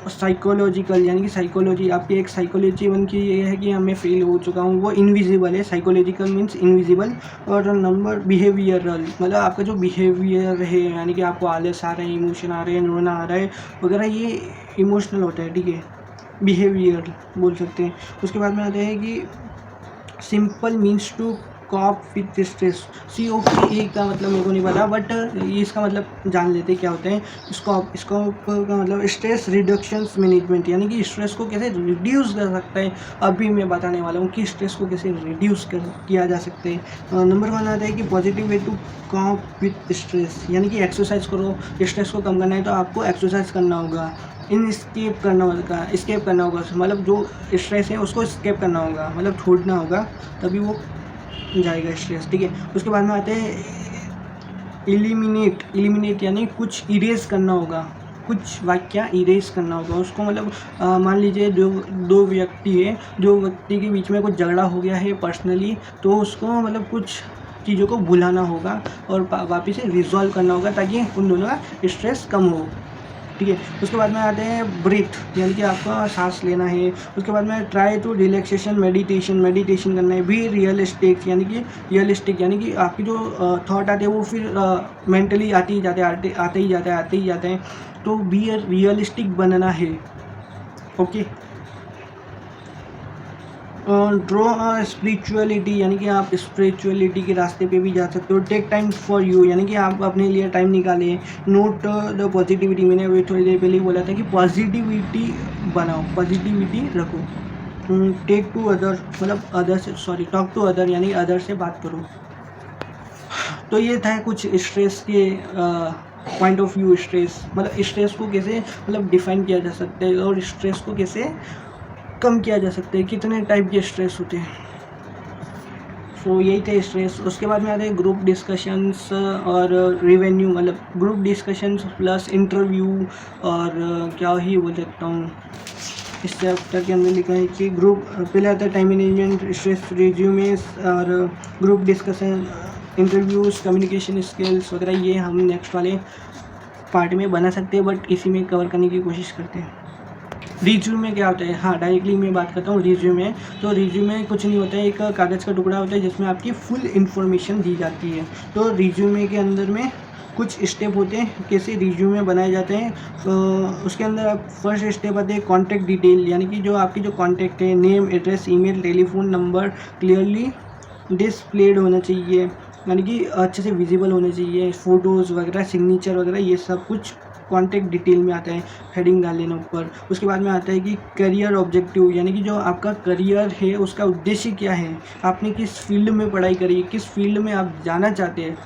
साइकोलॉजिकल, यानी कि साइकोलॉजी, आपकी एक साइकोलॉजी बन की ये है कि मैं फेल हो चुका हूँ, वो इनविजिबल है। Psychological means invisible. और नंबर बिहेवियरल, मतलब आपका जो बिहेवियर है, यानी कि आपको आलस आ रहे हैं, इमोशन आ रहे हैं, रोना आ रहा है वगैरह, ये इमोशनल होता है, ठीक है, बिहेवियर बोल सकते हैं। उसके बाद में आते हैं कि simple means to cope with stress. COP का मतलब मेरे को नहीं पता, बट इसका मतलब जान लेते क्या होते हैं। स्कोप का मतलब स्ट्रेस रिडक्शंस मैनेजमेंट, यानी कि स्ट्रेस को कैसे रिड्यूस कर सकता है, अभी मैं बताने वाला हूँ कि स्ट्रेस को कैसे रिड्यूस किया जा सकता है। नंबर 1 आता है कि positive way to cope with stress, यानी कि एक्सरसाइज करो। स्ट्रेस को कम करना है तो आपको एक्सरसाइज करना होगा, स्केप करना होगा, मतलब जो स्ट्रेस है उसको स्केप करना होगा, मतलब छोड़ना होगा, तभी वो जाएगा स्ट्रेस, ठीक है। उसके बाद में आते हैं इलिमिनेट, यानी कुछ इरेज करना होगा, कुछ वाक्य इरेज करना होगा उसको, मतलब मान लीजिए दो व्यक्ति है, 2 व्यक्ति के बीच में कुछ झगड़ा हो गया है पर्सनली, तो उसको मतलब कुछ चीज़ों को भुलाना होगा और वापस से रिजॉल्व करना होगा, ताकि उन दोनों का स्ट्रेस कम हो, ठीक है। उसके बाद में आते हैं ब्रीथ, यानी कि आपका सांस लेना है। उसके बाद में ट्राई टू रिलैक्सेशन, मेडिटेशन करना है। बी रियलिस्टिक, यानी कि आपकी जो थॉट आते हैं वो फिर मेंटली आते ही जाते हैं, तो बी रियलिस्टिक बनना है, ओके। ड्रॉ स्पिरिचुअलिटी, यानी कि आप स्पिरिचुअलिटी के रास्ते पे भी जा सकते हो। टेक टाइम फॉर यू, यानी कि आप अपने लिए टाइम निकालें। नोट द पॉजिटिविटी, मैंने अभी थोड़ी देर पहले ही बोला था कि पॉजिटिविटी बनाओ, पॉजिटिविटी रखो। टेक टू अदर, मतलब अदर से, सॉरी, टॉक टू अदर, यानी अदर से बात करो। तो ये था कुछ स्ट्रेस के पॉइंट ऑफ व्यू। स्ट्रेस मतलब स्ट्रेस को कैसे मतलब डिफाइन किया जा सकता है और स्ट्रेस को कैसे कम किया जा सकता है, कितने टाइप के स्ट्रेस होते हैं। सो यही थे स्ट्रेस। उसके बाद में आते हैं ग्रुप डिस्कशंस और रिवेन्यू, मतलब ग्रुप डिस्कशंस प्लस इंटरव्यू और क्या ही बोल सकता हूँ। इस चैप्टर के अंदर लिखा है कि ग्रुप, पहले आता है टाइम मैनेजमेंट, स्ट्रेस रिज्यूमेस और group discussion, interviews, communication skills वगैरह। ये हम नेक्स्ट वाले पार्ट में बना सकते हैं, बट इसी में कवर करने की कोशिश करते हैं। रिज्यूमे क्या होता है? हाँ, डायरेक्टली मैं बात करता हूँ रिज्यूमे। तो रिज्यूमे कुछ नहीं होता है, एक कागज़ का टुकड़ा होता है जिसमें आपकी फुल इन्फॉर्मेशन दी जाती है। तो रिज्यूमे के अंदर में कुछ स्टेप होते हैं कैसे रिज्यूमे बनाए जाते हैं। तो उसके अंदर आप फर्स्ट स्टेप आते हैं कॉन्टैक्ट डिटेल, यानी कि जो आपकी जो कॉन्टैक्ट है, name, address, email, telephone number clearly displayed होना चाहिए, यानी कि अच्छे से विजिबल होने चाहिए। फ़ोटोज़ वगैरह, सिग्नेचर वगैरह, ये सब कुछ कॉन्टैक्ट डिटेल में आता है, हेडिंग डाल लेना ऊपर। उसके बाद में आता है कि करियर ऑब्जेक्टिव, यानी कि जो आपका करियर है उसका उद्देश्य क्या है, आपने किस फील्ड में पढ़ाई करी है, किस फील्ड में आप जाना चाहते हैं,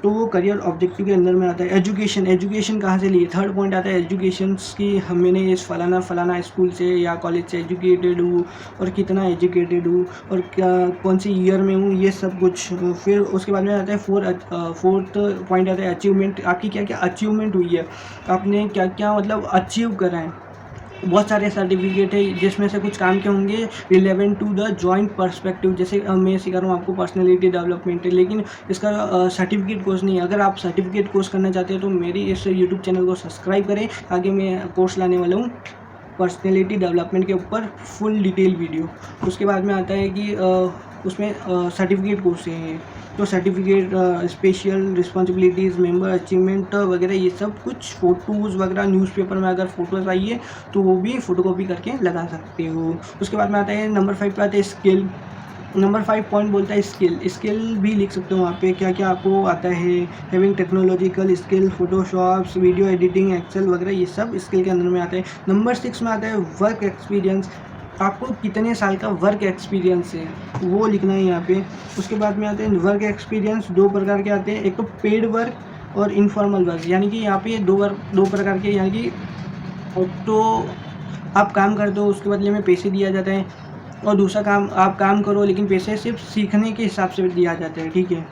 तो वो करियर ऑब्जेक्टिव के अंदर में आता है। एजुकेशन, एजुकेशन कहाँ से लिए, थर्ड पॉइंट आता है एजुकेशंस की, मैंने इस फलाना स्कूल से या कॉलेज से एजुकेटेड हूँ और कितना एजुकेटेड हूँ और क्या कौन सी ईयर में हूँ, ये सब कुछ। फिर उसके बाद में आता है फोर्थ पॉइंट आता है अचीवमेंट, आपकी क्या क्या अचीवमेंट हुई है, आपने क्या क्या मतलब अचीव करा है। बहुत सारे सर्टिफिकेट है जिसमें से कुछ काम के होंगे relevant to the joint perspective. जैसे मैं सिखा रहा हूँ आपको पर्सनैलिटी डेवलपमेंट है, लेकिन इसका सर्टिफिकेट कोर्स नहीं है। अगर आप सर्टिफिकेट कोर्स करना चाहते हैं तो मेरी इस यूट्यूब चैनल को सब्सक्राइब करें, आगे मैं कोर्स लाने वाला हूँ पर्सनैलिटी डेवलपमेंट के ऊपर, फुल डिटेल वीडियो। उसके बाद में आता है कि उसमें सर्टिफिकेट कोर्स हैं, तो certificate, special responsibilities, member achievement वगैरह, ये सब कुछ फ़ोटोज़ वगैरह, न्यूज़पेपर में अगर फ़ोटोज़ आई है तो वो भी फ़ोटोकॉपी करके लगा सकते हो। उसके बाद में आता है नंबर 5 पे आता है स्किल। नंबर 5 पॉइंट बोलता है स्किल, स्किल भी लिख सकते हो वहाँ पे क्या क्या आपको आता है। Having technological skill, Photoshops, video editing, Excel वगैरह, ये सब स्किल के अंदर में आता है। नंबर 6 में आता है वर्क एक्सपीरियंस, आपको कितने साल का वर्क एक्सपीरियंस है वो लिखना है यहाँ पे। उसके बाद में आते हैं वर्क एक्सपीरियंस, दो प्रकार के आते हैं, एक तो पेड वर्क और इनफॉर्मल वर्क, यानी कि यहाँ पे दो प्रकार के, यानी कि तो आप काम करते हो उसके बदले में पैसे दिया जाता है, और दूसरा काम आप काम करो लेकिन पैसे सिर्फ सीखने के हिसाब से दिया जाता है, ठीक है।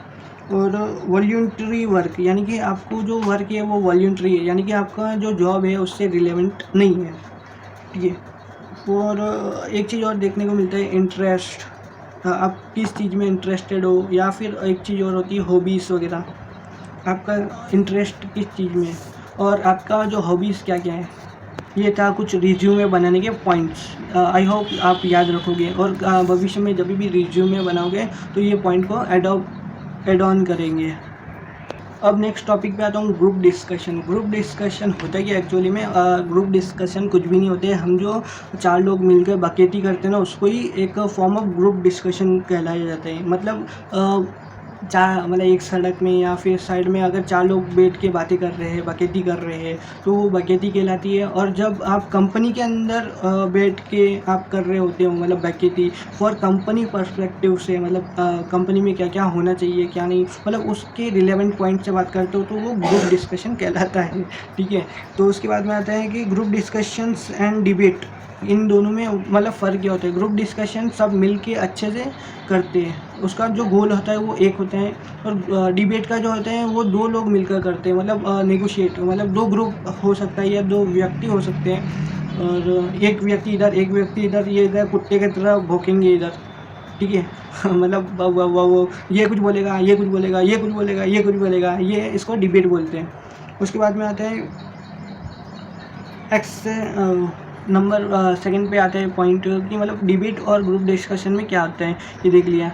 और वॉल्यूंटरी वर्क, यानी कि आपको जो वर्क है वो वॉल्यूंटरी है, यानी कि आपका जो जॉब है उससे रिलेवेंट नहीं है, ठीक है। और एक चीज़ और देखने को मिलता है इंटरेस्ट, आप किस चीज़ में इंटरेस्टेड हो, या फिर एक चीज़ और होती है हॉबीज़ वगैरह, आपका इंटरेस्ट किस चीज़ में और आपका जो हॉबीज़ क्या क्या है। ये था कुछ रिज्यूमे बनाने के पॉइंट्स। आई होप आप याद रखोगे और भविष्य में जब भी रिज्यूमे बनाओगे तो ये पॉइंट को एड ऑन करेंगे। अब नेक्स्ट टॉपिक पे आता हूँ ग्रुप डिस्कशन। ग्रुप डिस्कशन होता है कि एक्चुअली में ग्रुप डिस्कशन कुछ भी नहीं होते हैं, हम जो 4 लोग मिलकर बकेती करते हैं ना उसको ही एक फॉर्म ऑफ ग्रुप डिस्कशन कहलाया जाता है। मतलब मतलब एक सड़क में या फिर साइड में अगर 4 लोग बैठ के बातें कर रहे हैं, बकेती कर रहे हैं, तो वो बकेती कहलाती है। और जब आप कंपनी के अंदर बैठ के आप कर रहे होते हो मतलब बकेती फॉर कंपनी पर्सपेक्टिव से, मतलब कंपनी में क्या क्या होना चाहिए क्या नहीं, मतलब उसके रिलेवेंट पॉइंट से बात करते हो तो वो ग्रुप डिस्कशन कहलाता है, ठीक है। तो उसके बाद में आता है कि ग्रुप डिस्कशंस एंड डिबेट, इन दोनों में मतलब फ़र्क क्या होता है। ग्रुप डिस्कशन सब मिल के अच्छे से करते हैं, उसका जो गोल होता है वो एक होता है, और डिबेट का जो होता है वो 2 लोग मिलकर करते हैं, मतलब नेगोशिएट, मतलब 2 ग्रुप हो सकता है या 2 व्यक्ति हो सकते हैं, और एक व्यक्ति इधर, ये इधर कुत्ते की तरह भौंकेंगे इधर, ठीक है। मतलब वो ये कुछ बोलेगा, ये कुछ बोलेगा, ये कुछ बोलेगा, ये कुछ बोलेगा, ये इसको डिबेट बोलते हैं। उसके बाद में आता है नंबर 2 पे आता है पॉइंट कि मतलब डिबेट और ग्रुप डिस्कशन में क्या होता है, ये देख लिया।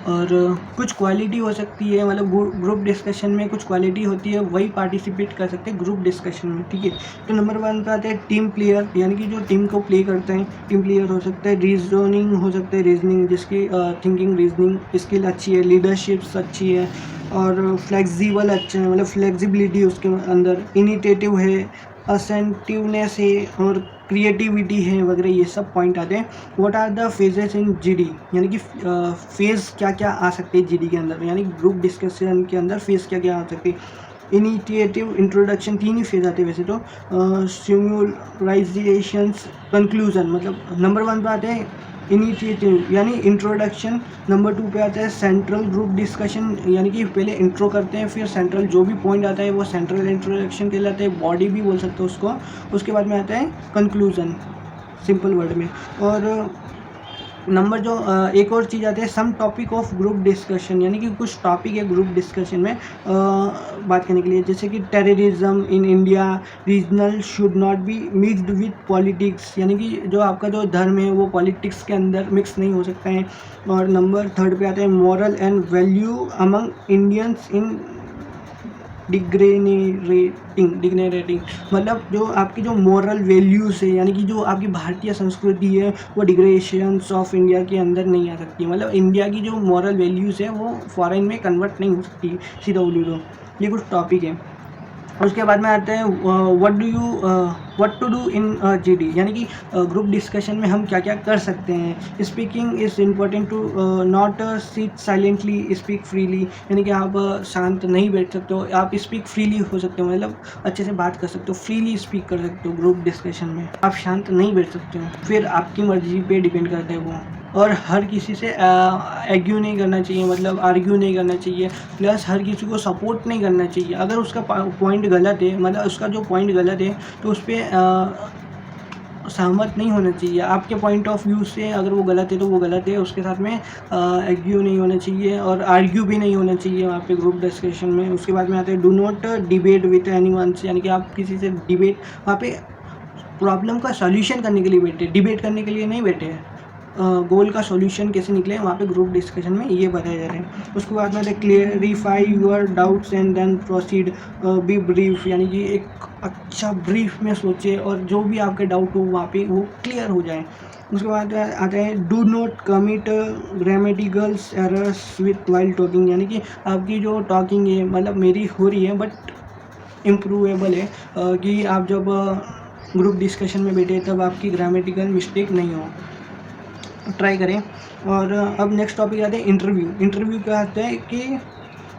और कुछ क्वालिटी हो सकती है, मतलब ग्रुप डिस्कशन में कुछ क्वालिटी होती है, वही पार्टिसिपेट कर सकते हैं ग्रुप डिस्कशन में, ठीक है। तो नंबर 1 पे आते हैं टीम प्लेयर, यानी कि जो टीम को प्ले करते हैं, टीम प्लेयर हो सकता है। रीजनिंग हो सकता है, रीजनिंग जिसकी थिंकिंग रीजनिंग स्किल अच्छी है, लीडरशिप्स अच्छी है, और फ्लेक्सिबल अच्छा है, मतलब फ्लेक्सिबिलिटी उसके अंदर, इनिटेटिव है, असेंटिवनेस है, और क्रिएटिविटी है वगैरह, ये सब पॉइंट आते हैं। What are the phases in GD, यानी कि फेज़ क्या क्या आ सकते हैं जीडी के अंदर, यानी ग्रुप डिस्कशन के अंदर फेज़ क्या क्या आ सकते हैं। इनिशिएटिव, इंट्रोडक्शन, 3 ही फेज़ आते हैं वैसे तो। सिम्युलाइजेशंस, कंक्लूजन, मतलब नंबर 1 पे आते हैं इनिशिएटिव यानी इंट्रोडक्शन, नंबर 2 पे आता है सेंट्रल ग्रुप डिस्कशन, यानी कि पहले इंट्रो करते हैं, फिर सेंट्रल जो भी पॉइंट आता है वो सेंट्रल इंट्रोडक्शन कहलाता है, बॉडी भी बोल सकते हो उसको। उसके बाद में आता है कंक्लूजन, सिंपल वर्ड में। और नंबर जो एक और चीज़ आती है some topic of group discussion, यानी कि कुछ टॉपिक है ग्रुप डिस्कशन में बात करने के लिए, जैसे कि terrorism in India, regional should not be mixed with politics, यानी कि जो आपका जो धर्म है वो पॉलिटिक्स के अंदर मिक्स नहीं हो सकता है। और नंबर 3 पे आते हैं moral and value among Indians in degenerating, मतलब जो आपकी जो मॉरल वैल्यूज़ है, यानी कि जो आपकी भारतीय संस्कृति है वो डिग्रेडेशंस ऑफ इंडिया के अंदर नहीं आ सकती, मतलब इंडिया की जो मॉरल वैल्यूज़ है वो फॉरेन में कन्वर्ट नहीं हो सकती, सीधा बोलूँ तो ये कुछ टॉपिक है। उसके बाद में आते हैं what to do in GD, यानी कि ग्रुप डिस्कशन में हम क्या क्या कर सकते हैं। Speaking is important to not sit silently, speak freely, यानी कि आप शांत नहीं बैठ सकते हो, आप स्पीक फ्रीली हो सकते हो, मतलब अच्छे से बात कर सकते हो, फ्रीली स्पीक कर सकते हो ग्रुप डिस्कशन में, आप शांत नहीं बैठ सकते हो, फिर आपकी मर्जी पे डिपेंड करता है वो। और हर किसी से एग्यू नहीं करना चाहिए, मतलब आर्ग्यू नहीं करना चाहिए, प्लस हर किसी को सपोर्ट नहीं करना चाहिए। अगर उसका पॉइंट गलत है, मतलब उसका जो पॉइंट गलत है तो उस पर सहमत नहीं होना चाहिए। आपके पॉइंट ऑफ व्यू से अगर वो गलत है तो वो गलत है, उसके साथ में एग्यू नहीं होना चाहिए और आर्ग्यू भी नहीं होना चाहिए वहाँ पे ग्रुप डिस्कशन में। उसके बाद में आते हैं do not debate with anyone, यानी कि आप किसी से डिबेट, वहाँ पे प्रॉब्लम का सॉल्यूशन करने के लिए बैठे, डिबेट करने के लिए नहीं बैठे हैं। गोल का सॉल्यूशन कैसे निकले वहाँ पे ग्रुप डिस्कशन में ये बताया जा रहा है। उसके बाद में clarify your doubts and then proceed, be brief, यानी कि एक अच्छा ब्रीफ में सोचे और जो भी आपके डाउट हो वहाँ पे वो क्लियर हो जाए। उसके बाद आता है do not commit grammaticals errors with while talking, यानी कि आपकी जो टॉकिंग है, मतलब मेरी हो रही है बट इम्प्रूवेबल है, कि आप जब ग्रुप डिस्कशन में बैठे तब आपकी ग्रामेटिकल मिस्टेक नहीं हो, ट्राई करें। और अब नेक्स्ट टॉपिक आते हैं इंटरव्यू। इंटरव्यू क्या आता है कि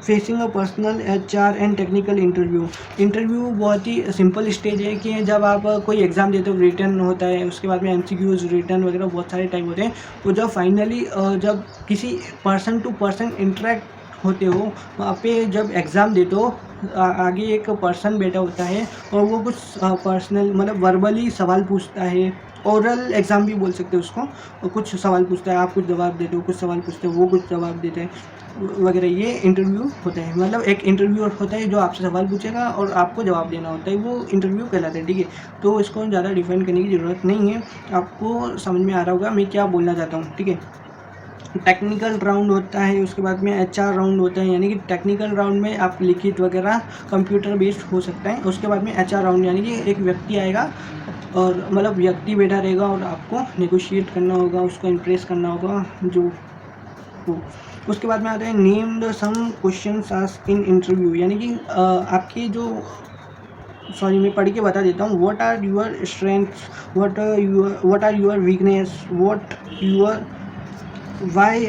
facing a personal, HR and technical interview. Interview बहुत ही सिंपल स्टेज है कि जब आप कोई एग्ज़ाम देते हो, रिटर्न होता है, उसके बाद में MCQs, रिटर्न वगैरह बहुत सारे टाइप होते हैं। तो जब फाइनली जब किसी पर्सन टू पर्सन इंटरेक्ट होते हो, वहाँ पे जब एग्ज़ाम देते हो, आगे एक पर्सन बैठा होता है और वो कुछ पर्सनल, मतलब वर्बली सवाल पूछता है, ओरल एग्ज़ाम भी बोल सकते हो उसको, और कुछ सवाल पूछता है, आप कुछ जवाब देते हो, कुछ सवाल पूछते हो, वो कुछ जवाब देते हैं वगैरह, ये इंटरव्यू होता है। मतलब एक इंटरव्यूअर होता है जो आपसे सवाल पूछेगा और आपको जवाब देना होता है, वो इंटरव्यू कहलाता है, ठीक है। तो इसको ज़्यादा डिफाइन करने की ज़रूरत नहीं है, आपको समझ में आ रहा होगा मैं क्या बोलना चाहता हूँ, ठीक है। टेक्निकल राउंड होता है, उसके बाद में HR राउंड होता है, यानी कि टेक्निकल राउंड में आप लिखित वगैरह कंप्यूटर बेस्ड हो सकता है। उसके बाद में HR राउंड, यानी कि एक व्यक्ति आएगा और मतलब व्यक्ति बैठा रहेगा और आपको नेगोशिएट करना होगा, उसको इम्प्रेस करना होगा जो हो। उसके बाद में आता है name the some questions asked in interview, यानी कि आपकी जो, सॉरी मैं पढ़ के बता देता हूँ। What are your strengths, what are your weakness, what your why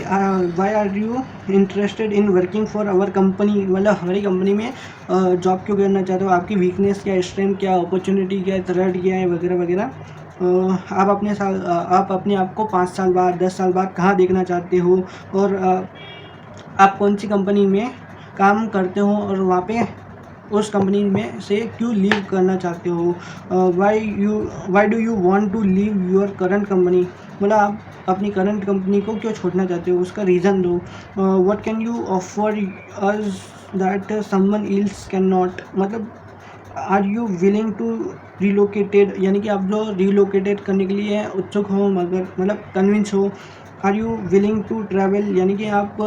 are you interested in working for our company, मतलब हमारी कंपनी में जॉब क्यों करना चाहते हो, आपकी वीकनेस क्या है, स्ट्रेंथ क्या है, अपॉर्चुनिटी क्या है, थ्रेट क्या है वगैरह वगैरह। आप अपने आप को 5 साल बाद, 10 साल बाद कहाँ देखना चाहते हो, और आप कौन सी कंपनी में काम करते हो और वहाँ पे उस कंपनी में से क्यों लीव करना चाहते हो। Why do you want to leave your current company, मतलब आप अपनी करंट कंपनी को क्यों छोड़ना चाहते हो, उसका रीज़न दो। What can you offer us that someone else can not, मतलब are you willing to relocated, यानी कि आप जो रिलोकेटेड करने के लिए उत्सुक हो, मगर मतलब कन्विंस हो are you willing to travel, यानी कि आप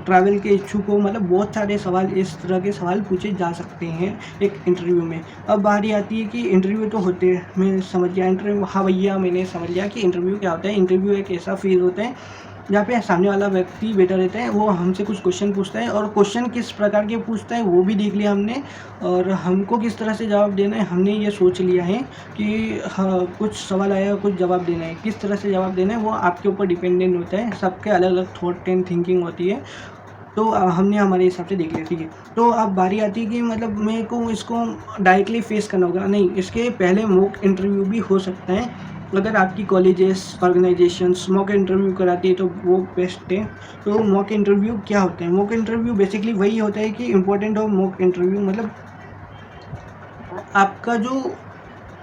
ट्रैवल के इच्छुक हो। मतलब बहुत सारे सवाल, इस तरह के सवाल पूछे जा सकते हैं एक इंटरव्यू में। अब बारी आती है कि इंटरव्यू तो होते हैं, मैं समझ गया इंटरव्यू, हाँ भैया मैंने समझ लिया कि इंटरव्यू क्या होता है। इंटरव्यू एक ऐसा फील्ड होता है जहाँ पे सामने वाला व्यक्ति बैठा रहता है, वो हमसे कुछ क्वेश्चन पूछता है, और क्वेश्चन किस प्रकार के पूछता है वो भी देख लिया हमने, और हमको किस तरह से जवाब देना है हमने ये सोच लिया है कि हाँ कुछ सवाल आया कुछ जवाब देना है, किस तरह से जवाब देना है वो आपके ऊपर डिपेंडेंट होता है। सबके अलग अलग थॉट एंड थिंकिंग होती है, तो हमने हमारे हिसाब से देख लिया, ठीक है। तो अब बारी आती है कि मतलब मेरे को इसको डायरेक्टली फेस करना होगा, नहीं इसके पहले मॉक इंटरव्यू भी हो सकता है। अगर आपकी कॉलेजेस ऑर्गेनाइजेशंस मॉक इंटरव्यू कराती है तो वो बेस्ट है। तो मॉक इंटरव्यू क्या होता है? मॉक इंटरव्यू बेसिकली वही होता है कि इम्पोर्टेंट हो मॉक इंटरव्यू, मतलब आपका जो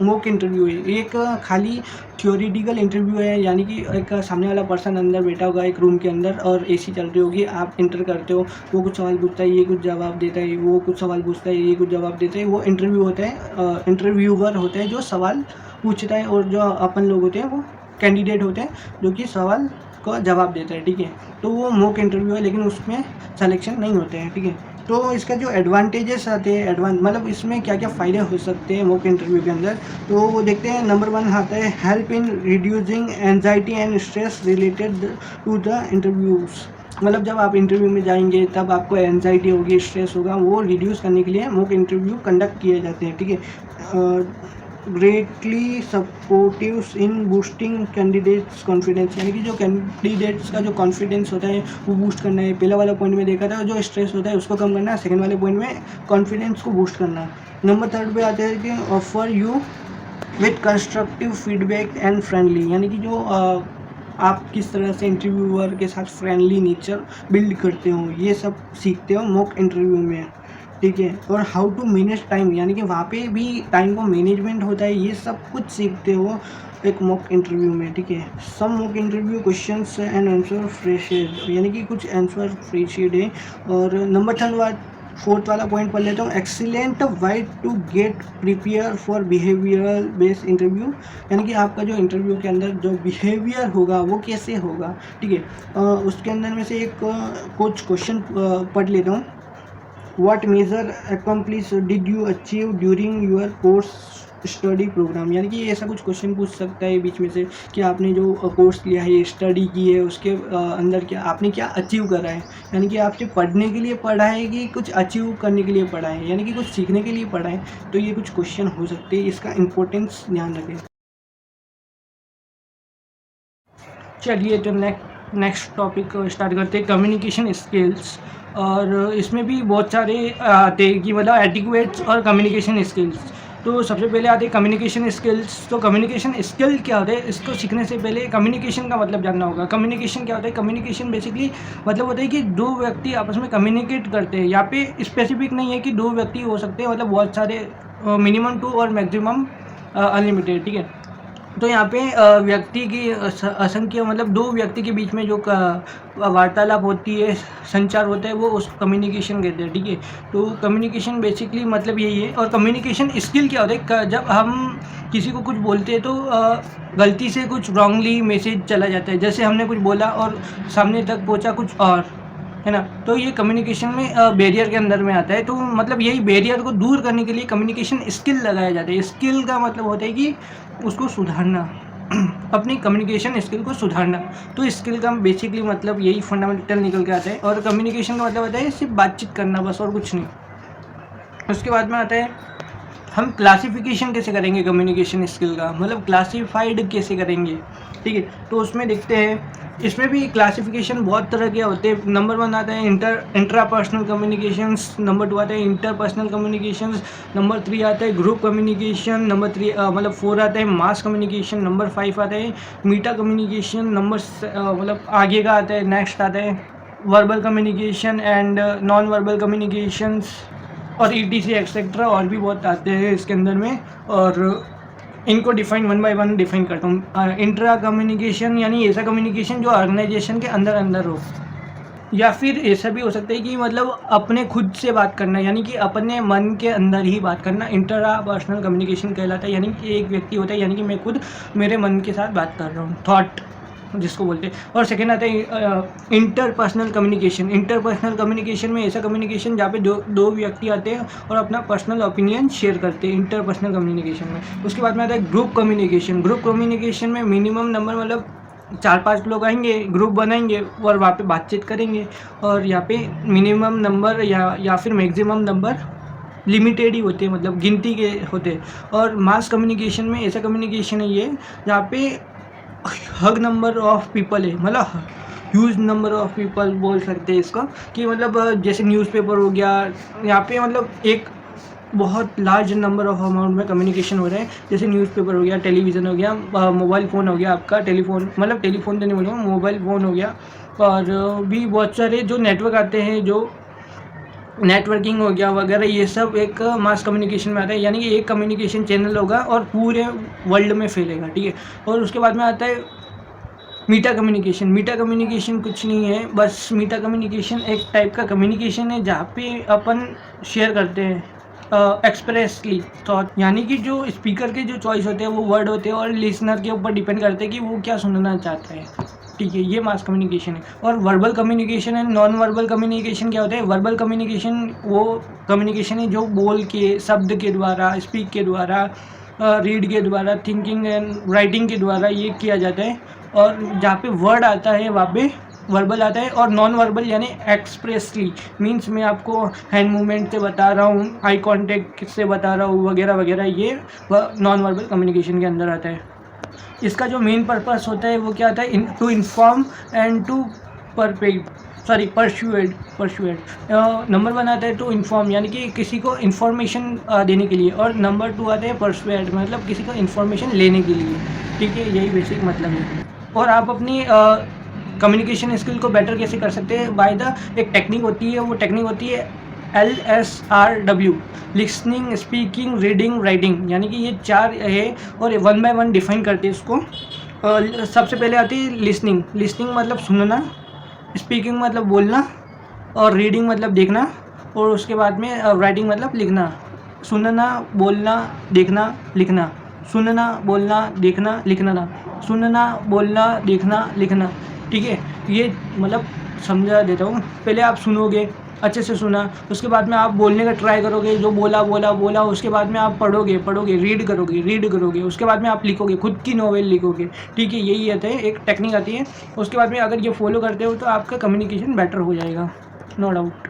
मॉक इंटरव्यू है एक खाली थ्योरेटिकल इंटरव्यू है, यानी कि एक सामने वाला पर्सन अंदर बैठा होगा एक रूम के अंदर और एसी चल रही होगी, आप इंटर करते हो, वो कुछ सवाल पूछता है, ये कुछ जवाब देता है, वो कुछ सवाल पूछता है, ये कुछ जवाब देता है। वो इंटरव्यू होता है, इंटरव्यूअर होता है जो सवाल पूछता है, और जो अपन लोग होते हैं वो कैंडिडेट होते हैं जो कि सवाल का जवाब देता है, ठीक है। तो वो मॉक इंटरव्यू है, लेकिन उसमें सिलेक्शन नहीं होते हैं, ठीक है। तो इसका जो एडवांटेजेस आते हैं, मतलब इसमें क्या क्या फ़ायदे हो सकते हैं मॉक इंटरव्यू के अंदर, तो वो देखते हैं। नंबर 1 आता है help in reducing anxiety and stress related to the interviews. मतलब जब आप इंटरव्यू में जाएंगे तब आपको एंजाइटी होगी, स्ट्रेस होगा, वो रिड्यूस करने के लिए मॉक इंटरव्यू कंडक्ट किए जाते हैं, ठीक है। Greatly supportive in boosting candidates confidence, यानी कि जो कैंडिडेट्स का जो कॉन्फिडेंस होता है वो बूस्ट करना है। पहले वाला पॉइंट में देखा था जो स्ट्रेस होता है उसको कम करना है, सेकंड वाले पॉइंट में कॉन्फिडेंस को बूस्ट करना है। नंबर 3 पे आते हैं कि offer you with constructive feedback and friendly, यानी कि जो आप किस तरह से इंटरव्यूअर के साथ फ्रेंडली नेचर बिल्ड करते हो, ये सब सीखते हो मॉक इंटरव्यू में, ठीक है। और हाउ टू मैनेज टाइम, यानी कि वहाँ पे भी टाइम को मैनेजमेंट होता है, ये सब कुछ सीखते हो एक मॉक इंटरव्यू में, ठीक है। Some mock interview questions and answer freshers, यानी कि कुछ आंसर फ्रेशेड है। और नंबर 4 वाला पॉइंट पढ़ लेता हूँ, excellent way to get prepare for behavioural based interview, यानी कि आपका जो इंटरव्यू के अंदर जो बिहेवियर होगा वो कैसे होगा, ठीक है। उसके अंदर में से एक कुछ क्वेश्चन पढ़ लेता हूँ। What measure accomplish did you achieve during your course study programme, यानी कि ऐसा कुछ क्वेश्चन पूछ सकता है बीच में से कि आपने जो कोर्स लिया है, स्टडी की है, उसके अंदर क्या आपने क्या अचीव करा है, यानी कि आपसे पढ़ने के लिए पढ़ा है कि कुछ अचीव करने के लिए पढ़ा है, यानी कि कुछ सीखने के लिए पढ़ा है। तो ये कुछ क्वेश्चन हो सकते हैं, इसका इम्पोर्टेंस ध्यान रखें। चलिए तो नेक्स्ट टॉपिक स्टार्ट करते हैं, कम्युनिकेशन स्किल्स। और इसमें भी बहुत सारे आते हैं कि मतलब एटिक्वेट्स और कम्युनिकेशन स्किल्स। तो सबसे पहले आते हैं कम्युनिकेशन स्किल्स। तो कम्युनिकेशन स्किल क्या होता है, इसको सीखने से पहले कम्युनिकेशन का मतलब जानना होगा। कम्युनिकेशन क्या होता है? कम्युनिकेशन बेसिकली मतलब होता है कि दो व्यक्ति आपस में कम्युनिकेट करते हैं। यहाँ पे स्पेसिफिक नहीं है कि दो व्यक्ति हो सकते हैं, मतलब बहुत सारे, मिनिमम 2 और मैक्सिमम अनलिमिटेड, ठीक है। तो यहाँ पे व्यक्ति की असंख्य, मतलब दो व्यक्ति के बीच में जो वार्तालाप होती है, संचार होता है, वो उस कम्युनिकेशन कहते हैं, ठीक है। तो कम्युनिकेशन बेसिकली मतलब यही है। और कम्युनिकेशन स्किल क्या होता है, जब हम किसी को कुछ बोलते हैं तो गलती से कुछ रॉन्गली मैसेज चला जाता है, जैसे हमने कुछ बोला और सामने तक पहुँचा कुछ और, है ना। तो ये कम्युनिकेशन में बैरियर के अंदर में आता है। तो मतलब यही बैरियर को दूर करने के लिए कम्युनिकेशन स्किल लगाया जाता है। स्किल का मतलब होता है कि उसको सुधारना, अपनी कम्युनिकेशन स्किल को सुधारना। तो स्किल का बेसिकली मतलब यही फंडामेंटल निकल के आता है। और कम्युनिकेशन का मतलब होता है सिर्फ बातचीत करना, बस, और कुछ नहीं। उसके बाद में आता है हम क्लासिफिकेशन कैसे करेंगे कम्युनिकेशन स्किल का, मतलब क्लासिफाइड कैसे करेंगे, ठीक है। तो उसमें देखते हैं, इसमें भी क्लासिफिकेशन बहुत तरह के होते हैं। नंबर 1 आता है इंट्रापर्सनल कम्युनिकेशंस, नंबर 2 आता है इंटरपर्सनल कम्युनिकेशंस, नंबर 3 आता है ग्रुप कम्युनिकेशन, नंबर 4 आता है मास कम्युनिकेशन, नंबर 5 आता है मीटा कम्युनिकेशन, मतलब आगे का आता है, नेक्स्ट आता है verbal communication and non verbal communications, और ETC एक्सेट्रा, और भी बहुत आते हैं इसके अंदर में। और इनको डिफाइन 1 बाय 1 डिफाइन करता हूँ। इंट्रा कम्युनिकेशन यानी ऐसा कम्युनिकेशन जो ऑर्गेनाइजेशन के अंदर अंदर हो, या फिर ऐसा भी हो सकता है कि मतलब अपने खुद से बात करना, यानी कि अपने मन के अंदर ही बात करना, इंट्रा पर्सनल कम्युनिकेशन कहलाता है। यानी कि एक व्यक्ति होता है, यानी कि मैं खुद मेरे मन के साथ बात कर रहा हूँ, थॉट जिसको बोलते हैं। और सेकेंड आता है इंटरपर्सनल कम्युनिकेशन। इंटरपर्सनल कम्युनिकेशन में ऐसा कम्युनिकेशन जहाँ पे दो व्यक्ति आते हैं और अपना पर्सनल ओपिनियन शेयर करते हैं इंटरपर्सनल कम्युनिकेशन में। उसके बाद में आता है ग्रुप कम्युनिकेशन। ग्रुप कम्युनिकेशन में मिनिमम नंबर मतलब 4-5 लोग आएंगे, ग्रुप बनाएंगे और वहाँ पे बातचीत करेंगे। और यहाँ पे मिनिमम नंबर या फिर मैक्सिमम नंबर लिमिटेड ही होते हैं, मतलब गिनती के होते हैं। और मास कम्युनिकेशन में ऐसा कम्युनिकेशन है ये जहाँ पे हग नंबर ऑफ पीपल है, मतलब ह्यूज नंबर ऑफ पीपल बोल सकते हैं इसका, कि मतलब जैसे न्यूज़पेपर हो गया, यहाँ पे मतलब एक बहुत लार्ज नंबर ऑफ अमाउंट में कम्युनिकेशन हो रहा है। जैसे न्यूज़पेपर हो गया, टेलीविज़न हो गया, मोबाइल फ़ोन हो गया आपका, टेलीफोन मतलब टेलीफोन तो नहीं बोलूँगा, मोबाइल फ़ोन हो गया। और भी बहुत सारे जो नेटवर्क आते हैं, जो नेटवर्किंग हो गया वगैरह, ये सब एक मास कम्युनिकेशन में आता है। यानी कि एक कम्युनिकेशन चैनल होगा और पूरे वर्ल्ड में फैलेगा, ठीक है। और उसके बाद में आता है मीटा कम्युनिकेशन। मीटा कम्युनिकेशन कुछ नहीं है, बस मीटा कम्युनिकेशन एक टाइप का कम्युनिकेशन है जहाँ पे अपन शेयर करते हैं एक्सप्रेसली थॉट, यानी कि जो स्पीकर के जो चॉइस होते हैं वो वर्ड होते हैं और लिसनर के ऊपर डिपेंड करते हैं कि वो क्या सुनना चाहता है, ठीक है। ये मास कम्युनिकेशन है। और verbal communication and non verbal communication क्या होता है? वर्बल कम्युनिकेशन वो कम्युनिकेशन है जो बोल के, शब्द के द्वारा, स्पीक के द्वारा, रीड के द्वारा, थिंकिंग एंड राइटिंग के द्वारा ये किया जाता है। और जहाँ पे वर्ड आता है वहाँ पे वर्बल आता है। और नॉन वर्बल यानी एक्सप्रेसली, मीन्स मैं आपको हैंड मूवमेंट से बता रहा हूँ, आई कांटेक्ट से बता रहा हूँ वगैरह वगैरह, ये नॉन वर्बल कम्युनिकेशन के अंदर आता है। इसका जो मेन पर्पस होता है वो क्या होता है? To inform and to persuade. Number 1 आता है टू इन्फॉर्म, यानी कि किसी को इन्फॉर्मेशन देने के लिए। और नंबर 2 आता है परस्यूएड, मतलब किसी को इन्फॉर्मेशन लेने के लिए, ठीक है। यही बेसिक मतलब है। और आप अपनी कम्युनिकेशन स्किल को बेटर कैसे कर सकते हैं? बाय द एक टेक्निक होती है, वो टेक्निक होती है LSRW, listening, speaking, reading, writing, यानी कि ये 4 है। और 1 बाय 1 डिफाइन करते हैं इसको। सबसे पहले आती है लिसनिंग। लिसनिंग मतलब सुनना, स्पीकिंग मतलब बोलना, और रीडिंग मतलब देखना, और उसके बाद में राइटिंग मतलब लिखना। सुनना, बोलना, देखना, लिखना, सुनना, बोलना, देखना, लिखना, सुनना, बोलना, देखना, लिखना, ठीक है। ये मतलब समझा देता हूँ। पहले आप सुनोगे, अच्छे से सुना, उसके बाद में आप बोलने का ट्राई करोगे, जो बोला बोला बोला, उसके बाद में आप पढ़ोगे, रीड करोगे, उसके बाद में आप लिखोगे, खुद की नॉवेल लिखोगे, ठीक है। यही आता है, एक टेक्निक आती है। उसके बाद में अगर ये फॉलो करते हो तो आपका कम्युनिकेशन बेटर हो जाएगा, नो डाउट।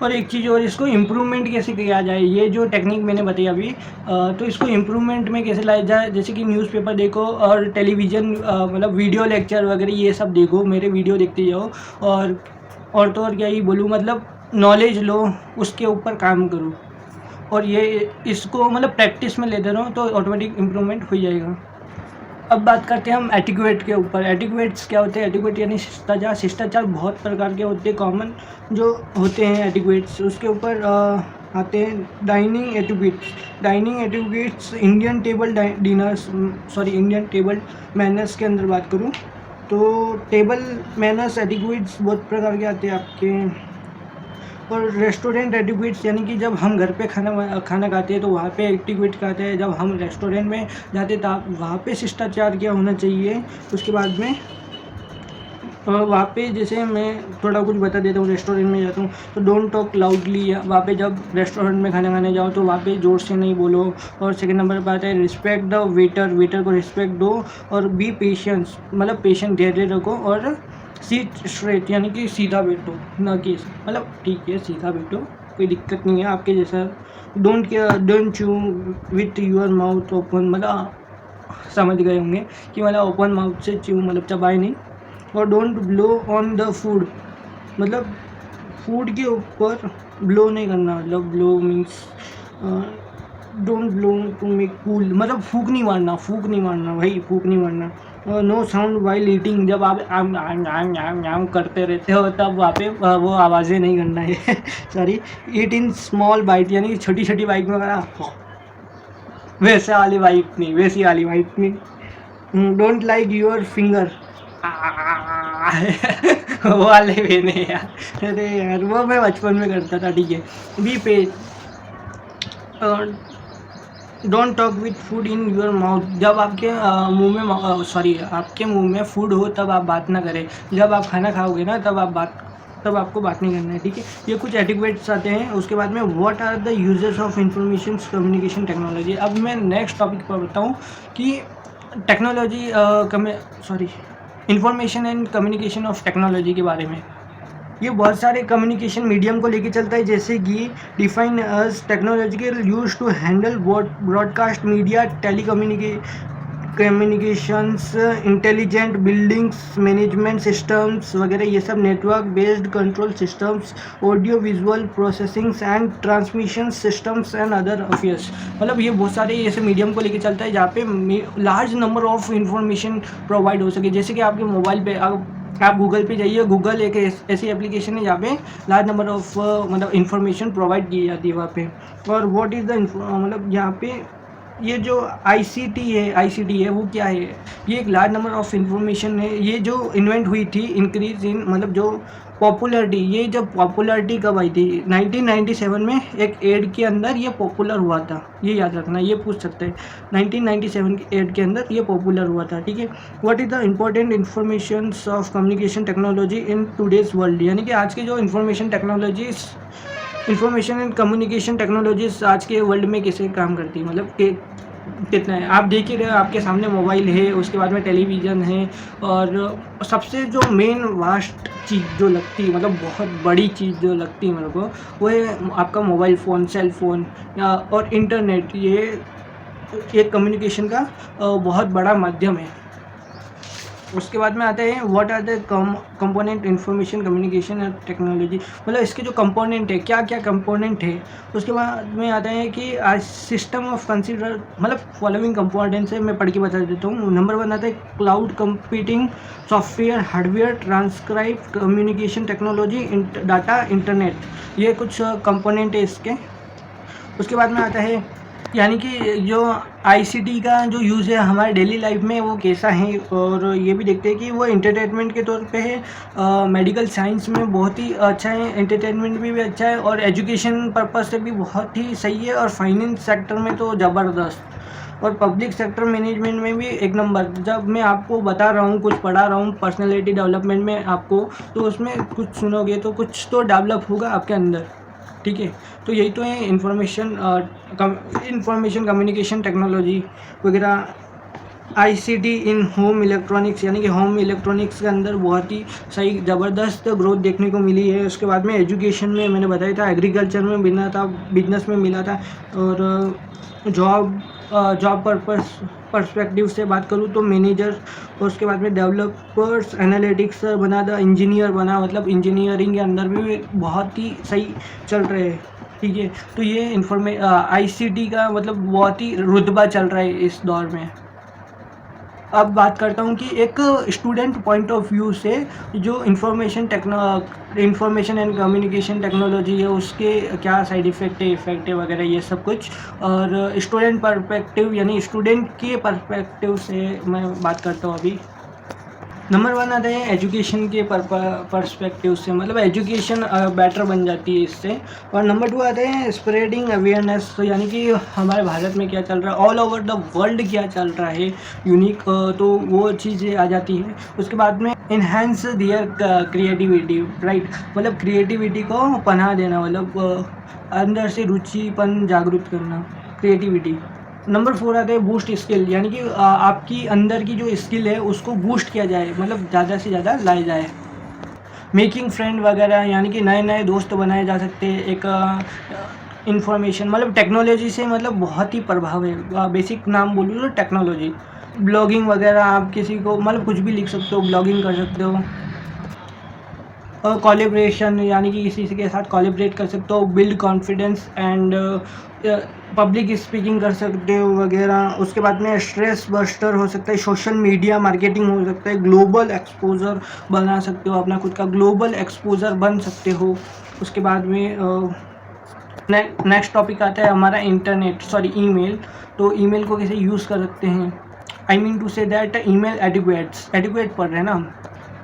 और एक चीज़ और, इसको इम्प्रूवमेंट कैसे किया जाए, ये जो टेक्निक मैंने बताई अभी, तो इसको इम्प्रूवमेंट में कैसे लाया जाए? जैसे कि न्यूज़पेपर देखो और टेलीविज़न, मतलब वीडियो लेक्चर वगैरह ये सब देखो, मेरे वीडियो देखते जाओ। और तो और क्या ही बोलूँ, मतलब नॉलेज लो, उसके ऊपर काम करो, और ये इसको मतलब प्रैक्टिस में लेते रहो तो ऑटोमेटिक इम्प्रूवमेंट हो जाएगा। अब बात करते हैं हम एटिक्वेट के ऊपर। एटिक्वेट्स क्या होते हैं? एटिक्वेट यानी शिष्टाचार। शिष्टाचार बहुत प्रकार के होते हैं, कॉमन जो होते हैं एटिक्वेट्स। उसके ऊपर आते हैं dining etiquettes. Dining etiquettes Indian table manners के अंदर बात करूँ तो टेबल मैनर्स एटिक्वेट्स बहुत प्रकार के आते हैं आपके। और रेस्टोरेंट एटिक्वेट्स, यानी कि जब हम घर पे खाना खाते हैं तो वहाँ पे एटिक्वेट खाते हैं। जब हम रेस्टोरेंट में जाते हैं तो वहाँ पे शिष्टाचार क्या होना चाहिए। उसके बाद में वहाँ पे जैसे मैं थोड़ा कुछ बता देता हूँ। रेस्टोरेंट में जाता हूँ तो डोंट टॉक लाउडली। वहाँ पे जब रेस्टोरेंट में खाना खाने जाओ तो वहाँ पे ज़ोर से नहीं बोलो। और सेकंड नंबर पर आता है रिस्पेक्ट द वेटर को रिस्पेक्ट दो। और बी पेशेंस, मतलब पेशेंट, धैर्य रखो। और सीट स्ट्रेट, यानी कि सीधा बैठो, ना कि मतलब ठीक है सीधा बैठो, कोई दिक्कत नहीं है आपके जैसा। डोंट चू विथ योर माउथ ओपन, मतलब समझ गए होंगे कि मतलब ओपन माउथ से च्यू मतलब चबाए नहीं। और don't blow on the food, मतलब फूड के ऊपर ब्लो नहीं करना। मतलब blow means don't blow to make cool, मतलब फूक नहीं मारना भाई, फूक नहीं मारना। नो साउंड वाइल ईटिंग, जब आप आम करते रहते हो तब वहाँ पे वो आवाज़ें नहीं करना है sorry. Eat in small bite, यानी कि छोटी छोटी बाइट में खाना, वैसी वाली बाइट नहीं। डोंट लाइक योर फिंगर वो वाले भी नहीं यार, अरे यार वो मैं बचपन में करता था, ठीक है। बी पे don't talk with food in your mouth. जब आपके मुंह में आपके मुंह में फूड हो तब आप बात ना करें। जब आप खाना खाओगे ना तब आपको बात नहीं करना है, ठीक है। ये कुछ एटिक्वेट्स आते हैं। उसके बाद में what are the uses of information communication technology. अब मैं नेक्स्ट टॉपिक पर बताऊँ कि technology information and communication of technology के बारे में। ये बहुत सारे कम्युनिकेशन मीडियम को लेके चलता है, जैसे कि define as technological use to handle broadcast media, communications, intelligent buildings management systems वगैरह, ये सब network based control systems, audio visual processings and transmission systems and other affairs. मतलब ये बहुत सारे ऐसे मीडियम को लेके चलता है जहाँ पे large number of information provide हो सके। जैसे कि आपके मोबाइल पे आप गूगल पे जाइए, गूगल एक ऐसी एप्लीकेशन है जहाँ पे लार्ज नंबर ऑफ मतलब इंफॉर्मेशन प्रोवाइड की जाती है वहाँ पे। और व्हाट इज़ द मतलब यहाँ पे ये जो आईसीटी है वो क्या है? ये एक लार्ज नंबर ऑफ इंफॉर्मेशन है। ये जो इन्वेंट हुई थी इंक्रीज इन मतलब जो पॉपुलरिटी, ये जब पॉपुलरिटी कब आई थी 1997 में एक एड के अंदर ये पॉपुलर हुआ था। ये याद रखना, ये पूछ सकते हैं 1997 के एड के अंदर ये पॉपुलर हुआ था, ठीक है। What is the important information of communication technology in today's world. यानी कि आज के जो इंफॉर्मेशन एंड कम्युनिकेशन टेक्नोलॉजीज आज के वर्ल्ड में कैसे काम करती है, मतलब कितना है। आप देख ही रहे हो, आपके सामने मोबाइल है, उसके बाद में टेलीविज़न है, और सबसे जो मेन वास्ट चीज़ जो लगती है, मतलब बहुत बड़ी चीज़ जो लगती है मेरे को, वो है आपका मोबाइल फ़ोन, सेल फ़ोन और इंटरनेट। ये एक कम्युनिकेशन का बहुत बड़ा माध्यम है। उसके बाद में आते हैं what are the component information communication and technology. मतलब इसके जो कंपोनेंट है, क्या क्या कंपोनेंट है। उसके बाद में आता है कि आज सिस्टम ऑफ कंसिडर, मतलब फॉलोइंग कंपोनेंट्स है, मैं पढ़ के बता देता हूँ। नंबर 1 आता है cloud computing, software, hardware, transcribe, communication technology, data, internet. ये कुछ कंपोनेंट है इसके। उसके बाद में आता है यानी कि जो आईसीटी का जो यूज़ है हमारे डेली लाइफ में वो कैसा है, और ये भी देखते हैं कि वो एंटरटेनमेंट के तौर पे है, मेडिकल साइंस में बहुत ही अच्छा है, एंटरटेनमेंट में भी अच्छा है, और एजुकेशन पर्पस से भी बहुत ही सही है, और फाइनेंस सेक्टर में तो ज़बरदस्त, और पब्लिक सेक्टर मैनेजमेंट में भी एक नंबर। जब मैं आपको बता रहा हूँ, कुछ पढ़ा रहा हूँ पर्सनैलिटी डेवलपमेंट में आपको, तो उसमें कुछ सुनोगे तो कुछ तो डेवलप होगा आपके अंदर, ठीक है। तो यही तो है इंफॉर्मेशन कम्युनिकेशन टेक्नोलॉजी वगैरह। आईसीटी इन होम इलेक्ट्रॉनिक्स, यानी कि होम इलेक्ट्रॉनिक्स के अंदर बहुत ही सही ज़बरदस्त ग्रोथ देखने को मिली है। उसके बाद में एजुकेशन में मैंने बताया था, एग्रीकल्चर में मिला था, बिजनेस में मिला था, और जॉब पर्सपेक्टिव से बात करूँ तो मैनेजर, और उसके बाद में डेवलपर्स, एनालिटिक्स बना था, इंजीनियर बना, मतलब इंजीनियरिंग के अंदर भी बहुत ही सही चल रहे हैं, ठीक है। तो ये आईसीटी का मतलब बहुत ही रुतबा चल रहा है इस दौर में। अब बात करता हूँ कि एक स्टूडेंट पॉइंट ऑफ व्यू से जो इंफॉर्मेशन एंड कम्युनिकेशन टेक्नोलॉजी है उसके क्या साइड इफ़ेक्ट है वगैरह ये सब कुछ, और स्टूडेंट पर्सपेक्टिव यानी स्टूडेंट के पर्सपेक्टिव से मैं बात करता हूँ अभी। नंबर 1 आता है एजुकेशन के पर्सपेक्टिव से, मतलब एजुकेशन बेटर बन जाती है इससे। और नंबर 2 आता है स्प्रेडिंग अवेयरनेस, यानी कि हमारे भारत में क्या चल रहा है, ऑल ओवर द वर्ल्ड क्या चल रहा है यूनिक, तो वो चीज़ें आ जाती हैं। उसके बाद में इन्हेंस दियर क्रिएटिविटी, राइट, मतलब क्रिएटिविटी को पनाह देना, मतलब अंदर से रुचिपन जागरूक करना, क्रिएटिविटी। नंबर 4 आता है बूस्ट स्किल, यानी कि आपकी अंदर की जो स्किल है उसको बूस्ट किया जाए, मतलब ज़्यादा से ज़्यादा लाया जाए। मेकिंग फ्रेंड वगैरह, यानी कि नए नए दोस्त बनाए जा सकते हैं। एक इंफॉर्मेशन मतलब टेक्नोलॉजी से मतलब बहुत ही प्रभाव है। बेसिक नाम बोलूँ तो टेक्नोलॉजी। ब्लॉगिंग वगैरह, आप किसी को मतलब कुछ भी लिख सकते हो, ब्लॉगिंग कर सकते हो। और कोलैबोरेशन, यानी कि किसी के साथ कोलैबोरेट कर सकते हो। Build confidence and public speaking कर सकते हो वगैरह। उसके बाद में स्ट्रेस बस्टर हो सकता है, सोशल मीडिया मार्केटिंग हो सकता है, ग्लोबल एक्सपोजर बना सकते हो, अपना खुद का ग्लोबल एक्सपोजर बन सकते हो। उसके बाद में नेक्स्ट टॉपिक आता है हमारा ईमेल। तो ईमेल को कैसे यूज़ कर सकते हैं, I mean to say that email adequate पढ़ रहे हैं ना हम।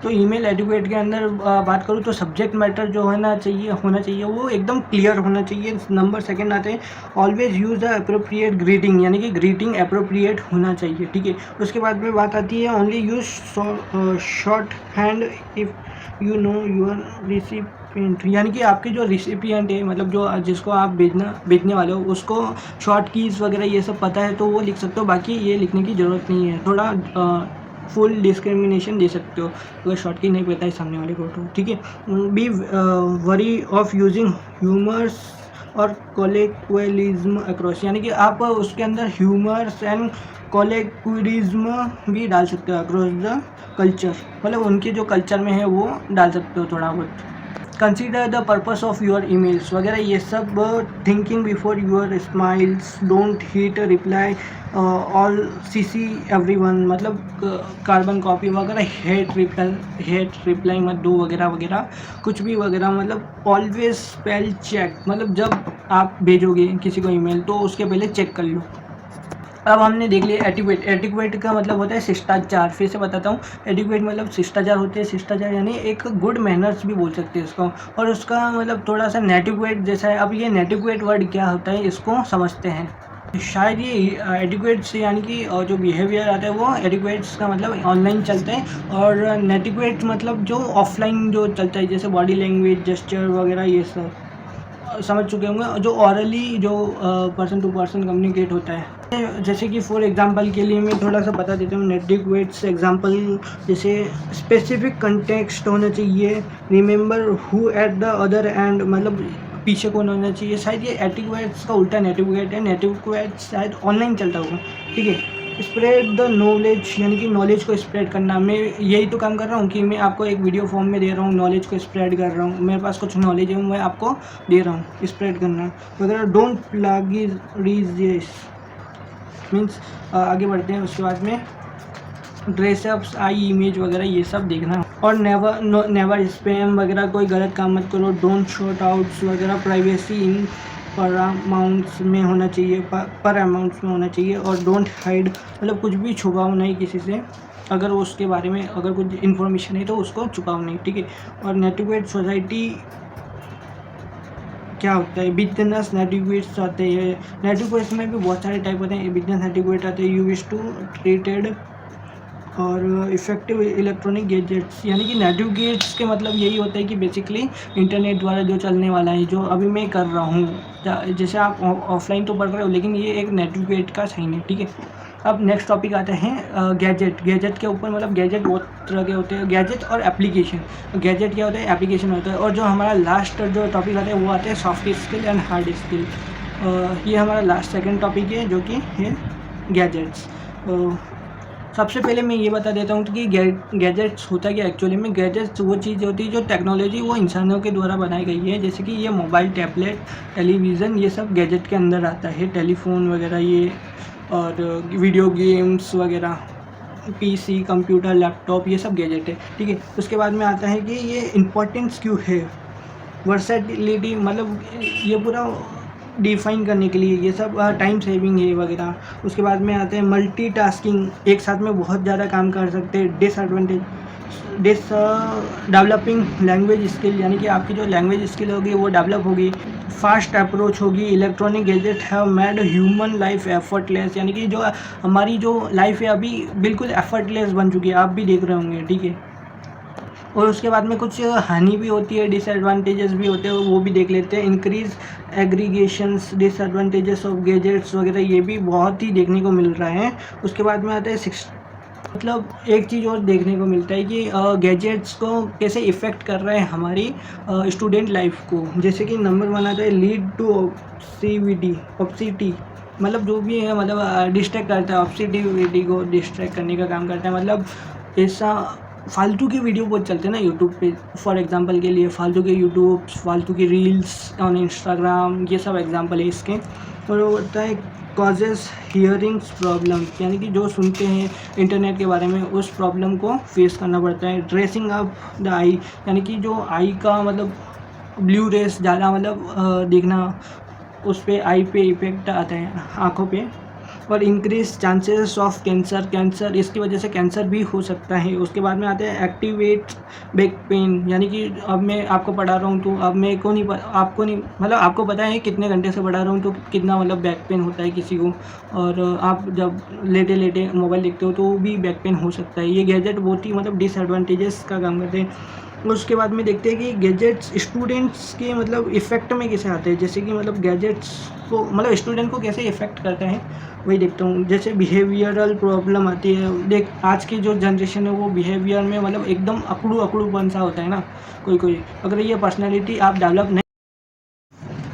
तो ईमेल एटिक्वेट के अंदर बात करूँ तो सब्जेक्ट मैटर जो होना चाहिए वो एकदम क्लियर होना चाहिए। नंबर सेकंड आते हैं always use the appropriate greeting, यानी कि ग्रीटिंग अप्रोप्रिएट होना चाहिए, ठीक है। उसके बाद में बात आती है only use shorthand if you know your recipient, यानी कि आपके जो रिसिपिएंट है, मतलब जो जिसको आप भेजने वाले हो, उसको शॉर्ट कीज़ वगैरह ये सब पता है तो वो लिख सकते हो, बाकी ये लिखने की ज़रूरत नहीं है। थोड़ा फुल डिस्क्रिमिनेशन दे सकते हो अगर शॉर्ट की नहीं पता है सामने वाले को तो, ठीक है। Be wary of using humours और कोलेक्वलिज्म अक्रॉस, यानी कि आप उसके अंदर ह्यूमर्स एंड कोलेक्वलिज्म भी डाल सकते हो अक्रॉस द कल्चर, मतलब उनके जो कल्चर में है वो डाल सकते हो थोड़ा बहुत। Consider the purpose of your emails वगैरह ये सब, thinking before your smiles, don't hit reply all CC everyone, मतलब कार्बन कॉपी वगैरह, हेट रिप्लाई मत दो वगैरह वगैरह, कुछ भी वगैरह, मतलब ऑलवेज स्पेल चेक, मतलब जब आप भेजोगे किसी को ईमेल तो उसके पहले चेक कर लो। अब हमने देख लिया एटिक्वेट। एटिक्वेट का मतलब होता है शिष्टाचार। फिर से बताता हूँ, एटिक्वेट मतलब शिष्टाचार होते हैं। शिष्टाचार यानी एक गुड मैनर्स भी बोल सकते हैं इसको, और उसका मतलब थोड़ा सा नेटिक्वेट जैसा है। अब ये नेटिक्वेट वर्ड क्या होता है इसको समझते हैं। शायद ये एटिक्वेट से यानी कि जो बिहेवियर आता है वो एटिक्वेट्स का मतलब ऑनलाइन चलता है, और नेटिक्वेट मतलब जो ऑफलाइन जो चलता है, जैसे बॉडी लैंग्वेज, जेस्चर वगैरह ये सब समझ चुके होंगे, जो ऑरली जो पर्सन टू पर्सन कम्युनिकेट होता है। जैसे कि फॉर एग्जांपल के लिए मैं थोड़ा सा बता देता हूँ नेटिक्वेट्स एग्जांपल, जैसे स्पेसिफिक कंटेक्स्ट होना चाहिए, remember who at the other and, मतलब पीछे कौन होना चाहिए। शायद ये एटिक्वेट्स का उल्टा नेटिक्वेट है, नेटिक्वेट शायद ऑनलाइन चलता होगा, ठीक है। स्प्रेड द नॉलेज, यानी कि नॉलेज को स्प्रेड करना। मैं यही तो काम कर रहा हूँ कि मैं आपको एक वीडियो फॉर्म में दे रहा हूँ, नॉलेज को स्प्रेड कर रहा हूँ, मेरे पास कुछ नॉलेज है मैं आपको दे रहा हूँ, स्प्रेड करना वगैरह। डोंट प्लगीज मीन्स आगे बढ़ते हैं। उसके बाद में ड्रेसअप्स, आई इमेज वगैरह ये सब देखना, और नेवर स्पैम वगैरह, कोई गलत काम मत करो। डोंट शॉट आउट्स वगैरह, प्राइवेसी इन पर अमाउंट्स में होना चाहिए, पर अमाउंट्स में होना चाहिए। और डोंट हाइड, मतलब कुछ भी छुपाओ नहीं किसी से, अगर उसके बारे में अगर कुछ इन्फॉर्मेशन है तो उसको छुपाओ नहीं, ठीक है। और नेटिक्वेट सोसाइटी क्या होता है, बिजनेस नेटिक्वेट्स आते हैं। नेटिक्वेट्स में भी बहुत सारे टाइप होते हैं, बिजनेस नेटिक्वेट आते हैं, यू विश टू ट्रीटेड और इफेक्टिव इलेक्ट्रॉनिक गैजेट्स, यानी कि नेटिक्वेट्स के मतलब यही होता है कि बेसिकली इंटरनेट द्वारा जो चलने वाला है, जो अभी मैं कर रहा हूँ। जैसे आप ऑफलाइन तो पढ़ रहे हो, लेकिन ये एक नेटिक्वेट का साइन है, ठीक है। अब नेक्स्ट टॉपिक आता है गैजेट। गैजेट के ऊपर मतलब गैजेट बहुत तरह के होते हैं, गैजेट और एप्लीकेशन। गैजेट क्या होता है, एप्लीकेशन होता है। और जो हमारा लास्ट जो टॉपिक आता है वो आता है soft skill and hard skill. ये हमारा लास्ट सेकंड टॉपिक है जो कि है गैजेट्स। सबसे पहले मैं ये बता देता हूँ कि गैजेट्स होता क्या एक्चुअली में। गैजेट्स वो चीज़ होती है जो टेक्नोलॉजी वो इंसानों के द्वारा बनाई गई है, जैसे कि ये मोबाइल, टैबलेट, टेलीविज़न, ये सब गैजेट के अंदर आता है। टेलीफोन वगैरह ये, और वीडियो गेम्स वगैरह, पीसी, कंप्यूटर, लैपटॉप, ये सब गैजेट है, ठीक है। उसके बाद में आता है कि ये इम्पोर्टेंस क्यों है, वर्सेटिलिटी, मतलब ये पूरा डिफाइन करने के लिए, ये सब टाइम सेविंग है वगैरह। उसके बाद में आते हैं मल्टीटास्किंग, एक साथ में बहुत ज़्यादा काम कर सकते हैं। डेवलपिंग लैंग्वेज स्किल, यानी कि आपकी जो लैंग्वेज स्किल होगी वो डेवलप होगी। फास्ट अप्रोच होगी। Electronic gadget have made human life effortless, यानी कि जो हमारी जो लाइफ है अभी बिल्कुल एफर्टलेस बन चुकी है, आप भी देख रहे होंगे, ठीक है। और उसके बाद में कुछ हानि भी होती है, डिसएडवांटेजेस भी होते हैं, वो भी देख लेते हैं। Increase aggregations, disadvantages of gadgets वगैरह, ये भी बहुत ही देखने को मिल रहा है। उसके बाद में आता है मतलब एक चीज़ और देखने को मिलता है कि गैजेट्स को कैसे इफ़ेक्ट कर रहे हैं हमारी स्टूडेंट लाइफ को। जैसे कि नंबर 1 आता है लीड टू ऑब्सिटी, मतलब जो भी है, मतलब डिस्ट्रैक्ट करता है, ऑब्सिटिविटी को डिस्ट्रैक्ट करने का काम करता है। मतलब ऐसा फालतू की वीडियो बहुत चलते हैं ना यूट्यूब पे, फॉर एग्जांपल के लिए फालतू के यूट्यूब, फालतू की रील्स ऑन इंस्टाग्राम, ये सब एग्जांपल है इसके। और वो होता है कॉजेस हियरिंग्स प्रॉब्लम, यानी कि जो सुनते हैं इंटरनेट के बारे में उस प्रॉब्लम को फेस करना पड़ता है। ड्रेसिंग अप द आई, यानी कि जो आई का मतलब ब्लू रेस ज़्यादा मतलब देखना, उस पर आई पे इफेक्ट आता है, आँखों पे। और इंक्रीज चांसेस ऑफ कैंसर, इसकी वजह से कैंसर भी हो सकता है। उसके बाद में आते हैं एक्टिवेट बैक पेन, यानी कि अब मैं आपको पढ़ा रहा हूँ तो अब मेरे को नहीं आपको नहीं मतलब आपको पता है कितने घंटे से पढ़ा रहा हूँ तो कितना मतलब बैक पेन होता है किसी को, और आप जब लेटे लेटे मोबाइल देखते हो तो भी बैक पेन हो सकता है। ये गैजेट बहुत ही मतलब डिसएडवांटेजेस का काम करते हैं। उसके बाद में देखते हैं कि गैजेट्स स्टूडेंट्स के मतलब इफ़ेक्ट में कैसे आते हैं, जैसे कि मतलब गैजेट्स को मतलब स्टूडेंट को कैसे इफ़ेक्ट करते हैं वही देखता हूँ। जैसे बिहेवियरल प्रॉब्लम आती है, देख आज की जो जनरेशन है वो बिहेवियर में मतलब एकदम अकड़ूपन सा होता है ना कोई अगर ये पर्सनैलिटी आप डेवलप नहीं,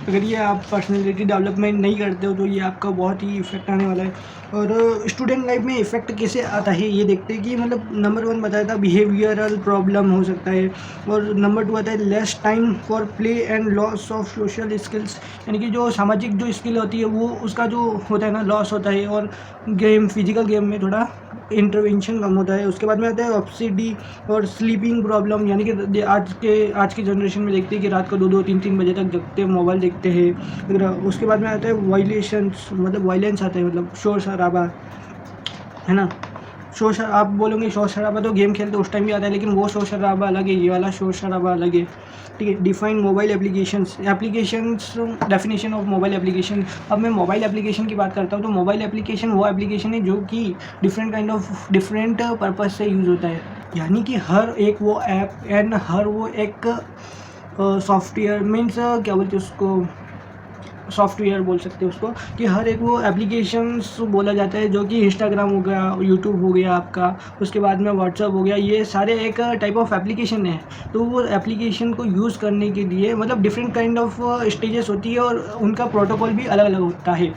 अगर ये आप पर्सनैलिटी डेवलपमेंट नहीं करते हो तो ये आपका बहुत ही इफेक्ट आने वाला है। और स्टूडेंट लाइफ में इफ़ेक्ट कैसे आता है ये देखते हैं कि मतलब नंबर 1 बताया था बिहेवियरल प्रॉब्लम हो सकता है, और नंबर 2 आता है less time for play and loss of social skills, यानी कि जो सामाजिक जो स्किल होती है वो उसका जो होता है ना लॉस होता है, और फिजिकल गेम में थोड़ा इंटरवेंशन कम होता है। उसके बाद में आता है ऑब्सिडी और स्लीपिंग प्रॉब्लम, यानी कि आज की जनरेशन में देखते हैं कि रात को 2-2 3-3 बजे तक जगते हैं, मोबाइल देखते हैं वगैरह। उसके बाद में आता है वायलेशंस, मतलब वायलेंस आता है, मतलब शोर शराबा है ना। आप बोलोगे शोर शराबा तो गेम खेलते उस टाइम भी आता है, लेकिन वो शोर शराबा अलग है, ये वाला शोर शराबा अलग है, ठीक है। Define mobile applications definition of mobile application. अब मैं मोबाइल एप्लीकेशन की बात करता हूँ तो मोबाइल एप्लीकेशन वो एप्लीकेशन है जो कि डिफरेंट पर्पज़ से यूज़ होता है, यानी कि हर एक वो ऐप एंड हर वो एक सॉफ्टवेयर मीन्स क्या बोलते हैं उसको, सॉफ्टवेयर बोल सकते हैं उसको, कि हर एक वो एप्लीकेशंस बोला जाता है, जो कि इंस्टाग्राम हो गया, यूट्यूब हो गया आपका, उसके बाद में व्हाट्सअप हो गया, ये सारे एक टाइप ऑफ एप्लीकेशन है। तो वो एप्लीकेशन को यूज़ करने के लिए मतलब डिफरेंट काइंड ऑफ स्टेजेस होती है और उनका प्रोटोकॉल भी अलग अलग होता है।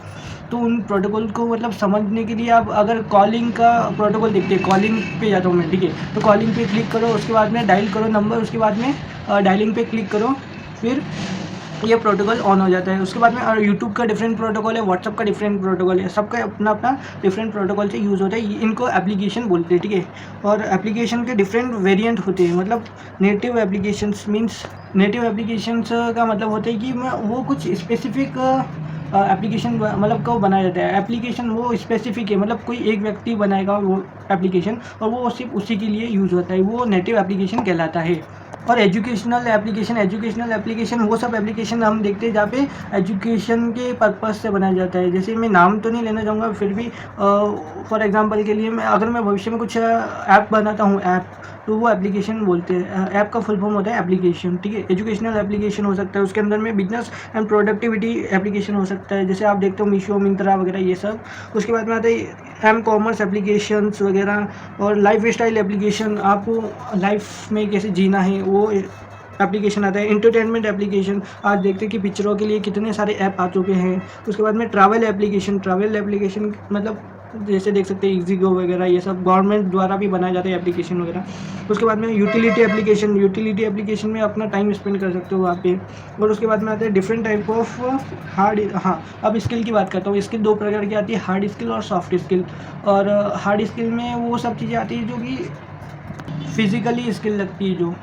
तो उन प्रोटोकॉल को मतलब समझने के लिए आप अगर कॉलिंग का प्रोटोकॉल देखते हैं, कॉलिंग पे जाता हूँ मैं, ठीक है। तो कॉलिंग पे क्लिक करो, उसके बाद में डायल करो नंबर, उसके बाद में डायलिंग पे क्लिक करो, फिर ये प्रोटोकॉल ऑन हो जाता है। उसके बाद में यूट्यूब का डिफरेंट प्रोटोकॉल है, व्हाट्सअप का डिफरेंट प्रोटोकॉल है, सबका अपना अपना डिफरेंट प्रोटोकॉल से यूज़ होता है। इनको एप्लीकेशन बोलते हैं, ठीक है। और एप्लीकेशन के डिफरेंट वेरिएंट होते हैं, मतलब native applications means native applications का मतलब होता है कि वो कुछ स्पेसिफिक एप्लीकेशन मतलब को बनाया जाता है। एप्लीकेशन वो स्पेसिफिक है, मतलब कोई एक व्यक्ति बनाएगा वो एप्लीकेशन और वो सिर्फ उसी के लिए यूज़ होता है, वो नेटिव एप्लीकेशन कहलाता है। और एजुकेशनल एप्लीकेशन वो सब एप्लीकेशन हम देखते हैं जहाँ पे एजुकेशन के पर्पज़ से बनाया जाता है। जैसे मैं नाम तो नहीं लेना चाहूँगा, फिर भी फॉर एग्जांपल के लिए अगर मैं भविष्य में कुछ ऐप बनाता हूँ तो वो एप्लीकेशन बोलते हैं। ऐप का फुल फॉर्म होता है एप्लीकेशन, ठीक है। एजुकेशनल एप्लीकेशन हो सकता है, उसके अंदर में बिजनेस एंड प्रोडक्टिविटी एप्लीकेशन हो सकता है, जैसे आप देखते हो मीशो, मिंत्रा वगैरह ये सब। उसके बाद में आते हैं एम कॉमर्स एप्लीकेशंस वगैरह, और लाइफ स्टाइल एप्लीकेशन, आपको लाइफ में कैसे जीना है वो एप्लीकेशन आता है। इंटरटेनमेंट एप्लीकेशन, आज देखते हैं कि पिक्चरों के लिए कितने सारे ऐप आ चुके हैं। उसके बाद में ट्रैवल एप्लीकेशन मतलब जैसे देख सकते हैं ईज़ीगो वगैरह, ये सब गवर्नमेंट द्वारा भी बनाए जाते हैं एप्लीकेशन वगैरह। उसके बाद में यूटिलिटी एप्लीकेशन में अपना टाइम स्पेंड कर सकते हो वहाँ पे। और उसके बाद में आते हैं डिफरेंट टाइप ऑफ अब स्किल की बात करता हूँ। स्किल 2 प्रकार की आती है, हार्ड स्किल और सॉफ्ट स्किल। और हार्ड स्किल में वो सब चीज़ें आती है जो कि फिज़िकली स्किल लगती है, जो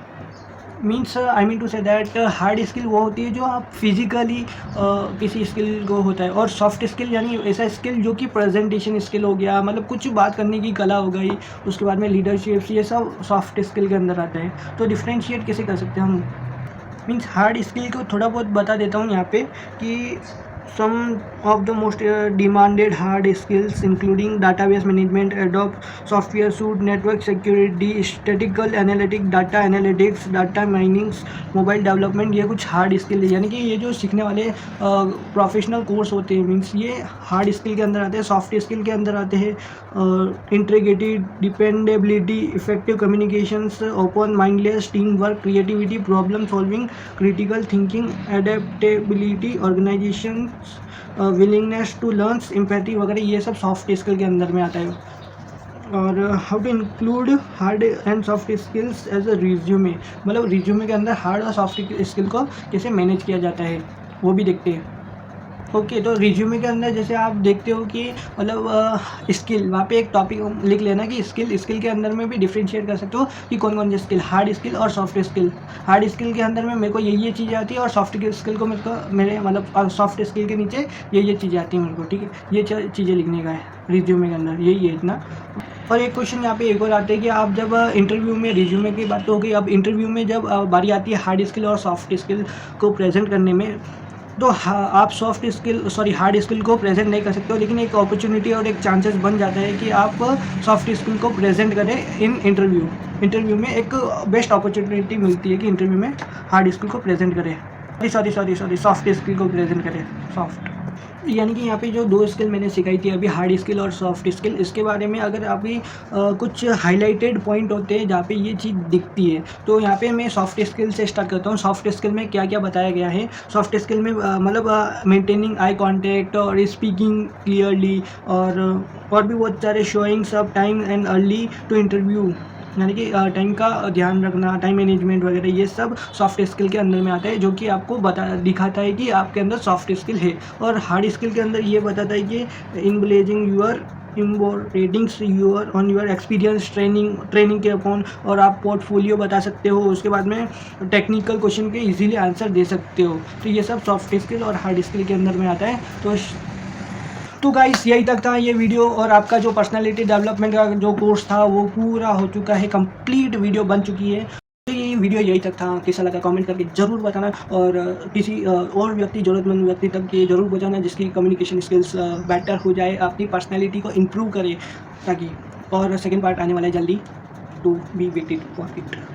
means I mean to say that hard skill वो होती है जो आप फिज़िकली किसी स्किल को होता है, और सॉफ्ट स्किल यानी ऐसा स्किल जो कि प्रेजेंटेशन स्किल हो गया, मतलब कुछ बात करने की कला हो गई। उसके बाद में लीडरशिप, ये सब सॉफ्ट स्किल के अंदर आता है। तो डिफ्रेंशिएट कैसे कर सकते हैं हम, मीन्स हार्ड स्किल को थोड़ा बहुत बता देता हूँ यहाँ पे कि some of the most demanded hard skills including database management, Adobe software suite, network security, statistical analytics, data analytics, data mining, mobile development, ये कुछ हार्ड स्किल है। यानी कि ये जो सीखने वाले प्रोफेशनल कोर्स होते हैं, मीन्स ये हार्ड स्किल के अंदर आते हैं। सॉफ्ट स्किल के अंदर आते हैं integrity, dependability, effective communications, open mindless, team work, creativity, problem solving, critical thinking, adaptability, organisation, willingness to learn, empathy वगैरह, ये सब सॉफ्ट स्किल के अंदर में आता है। और how to include hard and soft skills as a resume, मतलब रिज्यूमे के अंदर हार्ड और सॉफ्ट स्किल को कैसे मैनेज किया जाता है वो भी देखते हैं। ओके, तो रिज्यूमे के अंदर जैसे आप देखते हो कि मतलब स्किल, वहाँ पे एक टॉपिक लिख लेना कि स्किल के अंदर में भी डिफरेंशिएट कर सकते हो कि कौन कौन से स्किल, हार्ड स्किल और सॉफ्ट स्किल। हार्ड स्किल के अंदर में मेरे को ये चीज़ें आती है, और सॉफ्ट स्किल को मेरे मतलब सॉफ्ट स्किल के नीचे ये चीज़ें आती हैं मेरे को, ठीक है। ये चीज़ें लिखने का है रिज्यूमे के अंदर, यही है इतना। और एक क्वेश्चन यहाँ पे एक और आता है कि आप जब इंटरव्यू में, रिज्यूमे की बात तो हो गई, अब इंटरव्यू में जब बारी आती है हार्ड स्किल और सॉफ्ट स्किल को प्रेजेंट करने में, तो आप हार्ड स्किल को प्रेजेंट नहीं कर सकते हो, लेकिन एक अपॉर्चुनिटी और एक चांसेस बन जाता है कि आप सॉफ्ट स्किल को प्रेजेंट करें इन इंटरव्यू में एक बेस्ट अपॉर्चुनिटी मिलती है कि इंटरव्यू में हार्ड स्किल को प्रेजेंट करें, सॉफ्ट स्किल को प्रेजेंट करें, सॉफ्ट। यानी कि यहाँ पे जो 2 स्किल मैंने सिखाई थी अभी, हार्ड स्किल और सॉफ्ट स्किल, इसके बारे में अगर अभी कुछ हाइलाइटेड पॉइंट होते हैं जहाँ पे ये चीज़ दिखती है, तो यहाँ पे मैं सॉफ्ट स्किल से स्टार्ट करता हूँ। सॉफ्ट स्किल में क्या क्या बताया गया है। सॉफ्ट स्किल में मतलब मेंटेनिंग आई कांटेक्ट और स्पीकिंग क्लियरली, और भी बहुत सारे, शोइंग सब time and early to interview, यानी कि टाइम का ध्यान रखना, टाइम मैनेजमेंट वगैरह, ये सब सॉफ्ट स्किल के अंदर में आता है, जो कि आपको दिखाता है कि आपके अंदर सॉफ्ट स्किल है। और हार्ड स्किल के अंदर ये बताता है कि in blazing your ratings your on your experience, training के अपॉन, और आप पोर्टफोलियो बता सकते हो। उसके बाद में टेक्निकल क्वेश्चन के इजीली आंसर दे सकते हो। तो ये सब सॉफ्ट स्किल और हार्ड स्किल के अंदर में आता है। तो गाइस यही तक था ये वीडियो, और आपका जो पर्सनालिटी डेवलपमेंट का जो कोर्स था वो पूरा हो चुका है, कंप्लीट वीडियो बन चुकी है। तो ये वीडियो यही तक था। कैसा लगा कमेंट करके ज़रूर बताना, और किसी और ज़रूरतमंद व्यक्ति तक ये ज़रूर पहुँचाना जिसकी कम्युनिकेशन स्किल्स बेटर हो जाए, अपनी पर्सनैलिटी को इम्प्रूव करे ताकि। और सेकेंड पार्ट आने वाला है जल्दी, to be waited for it.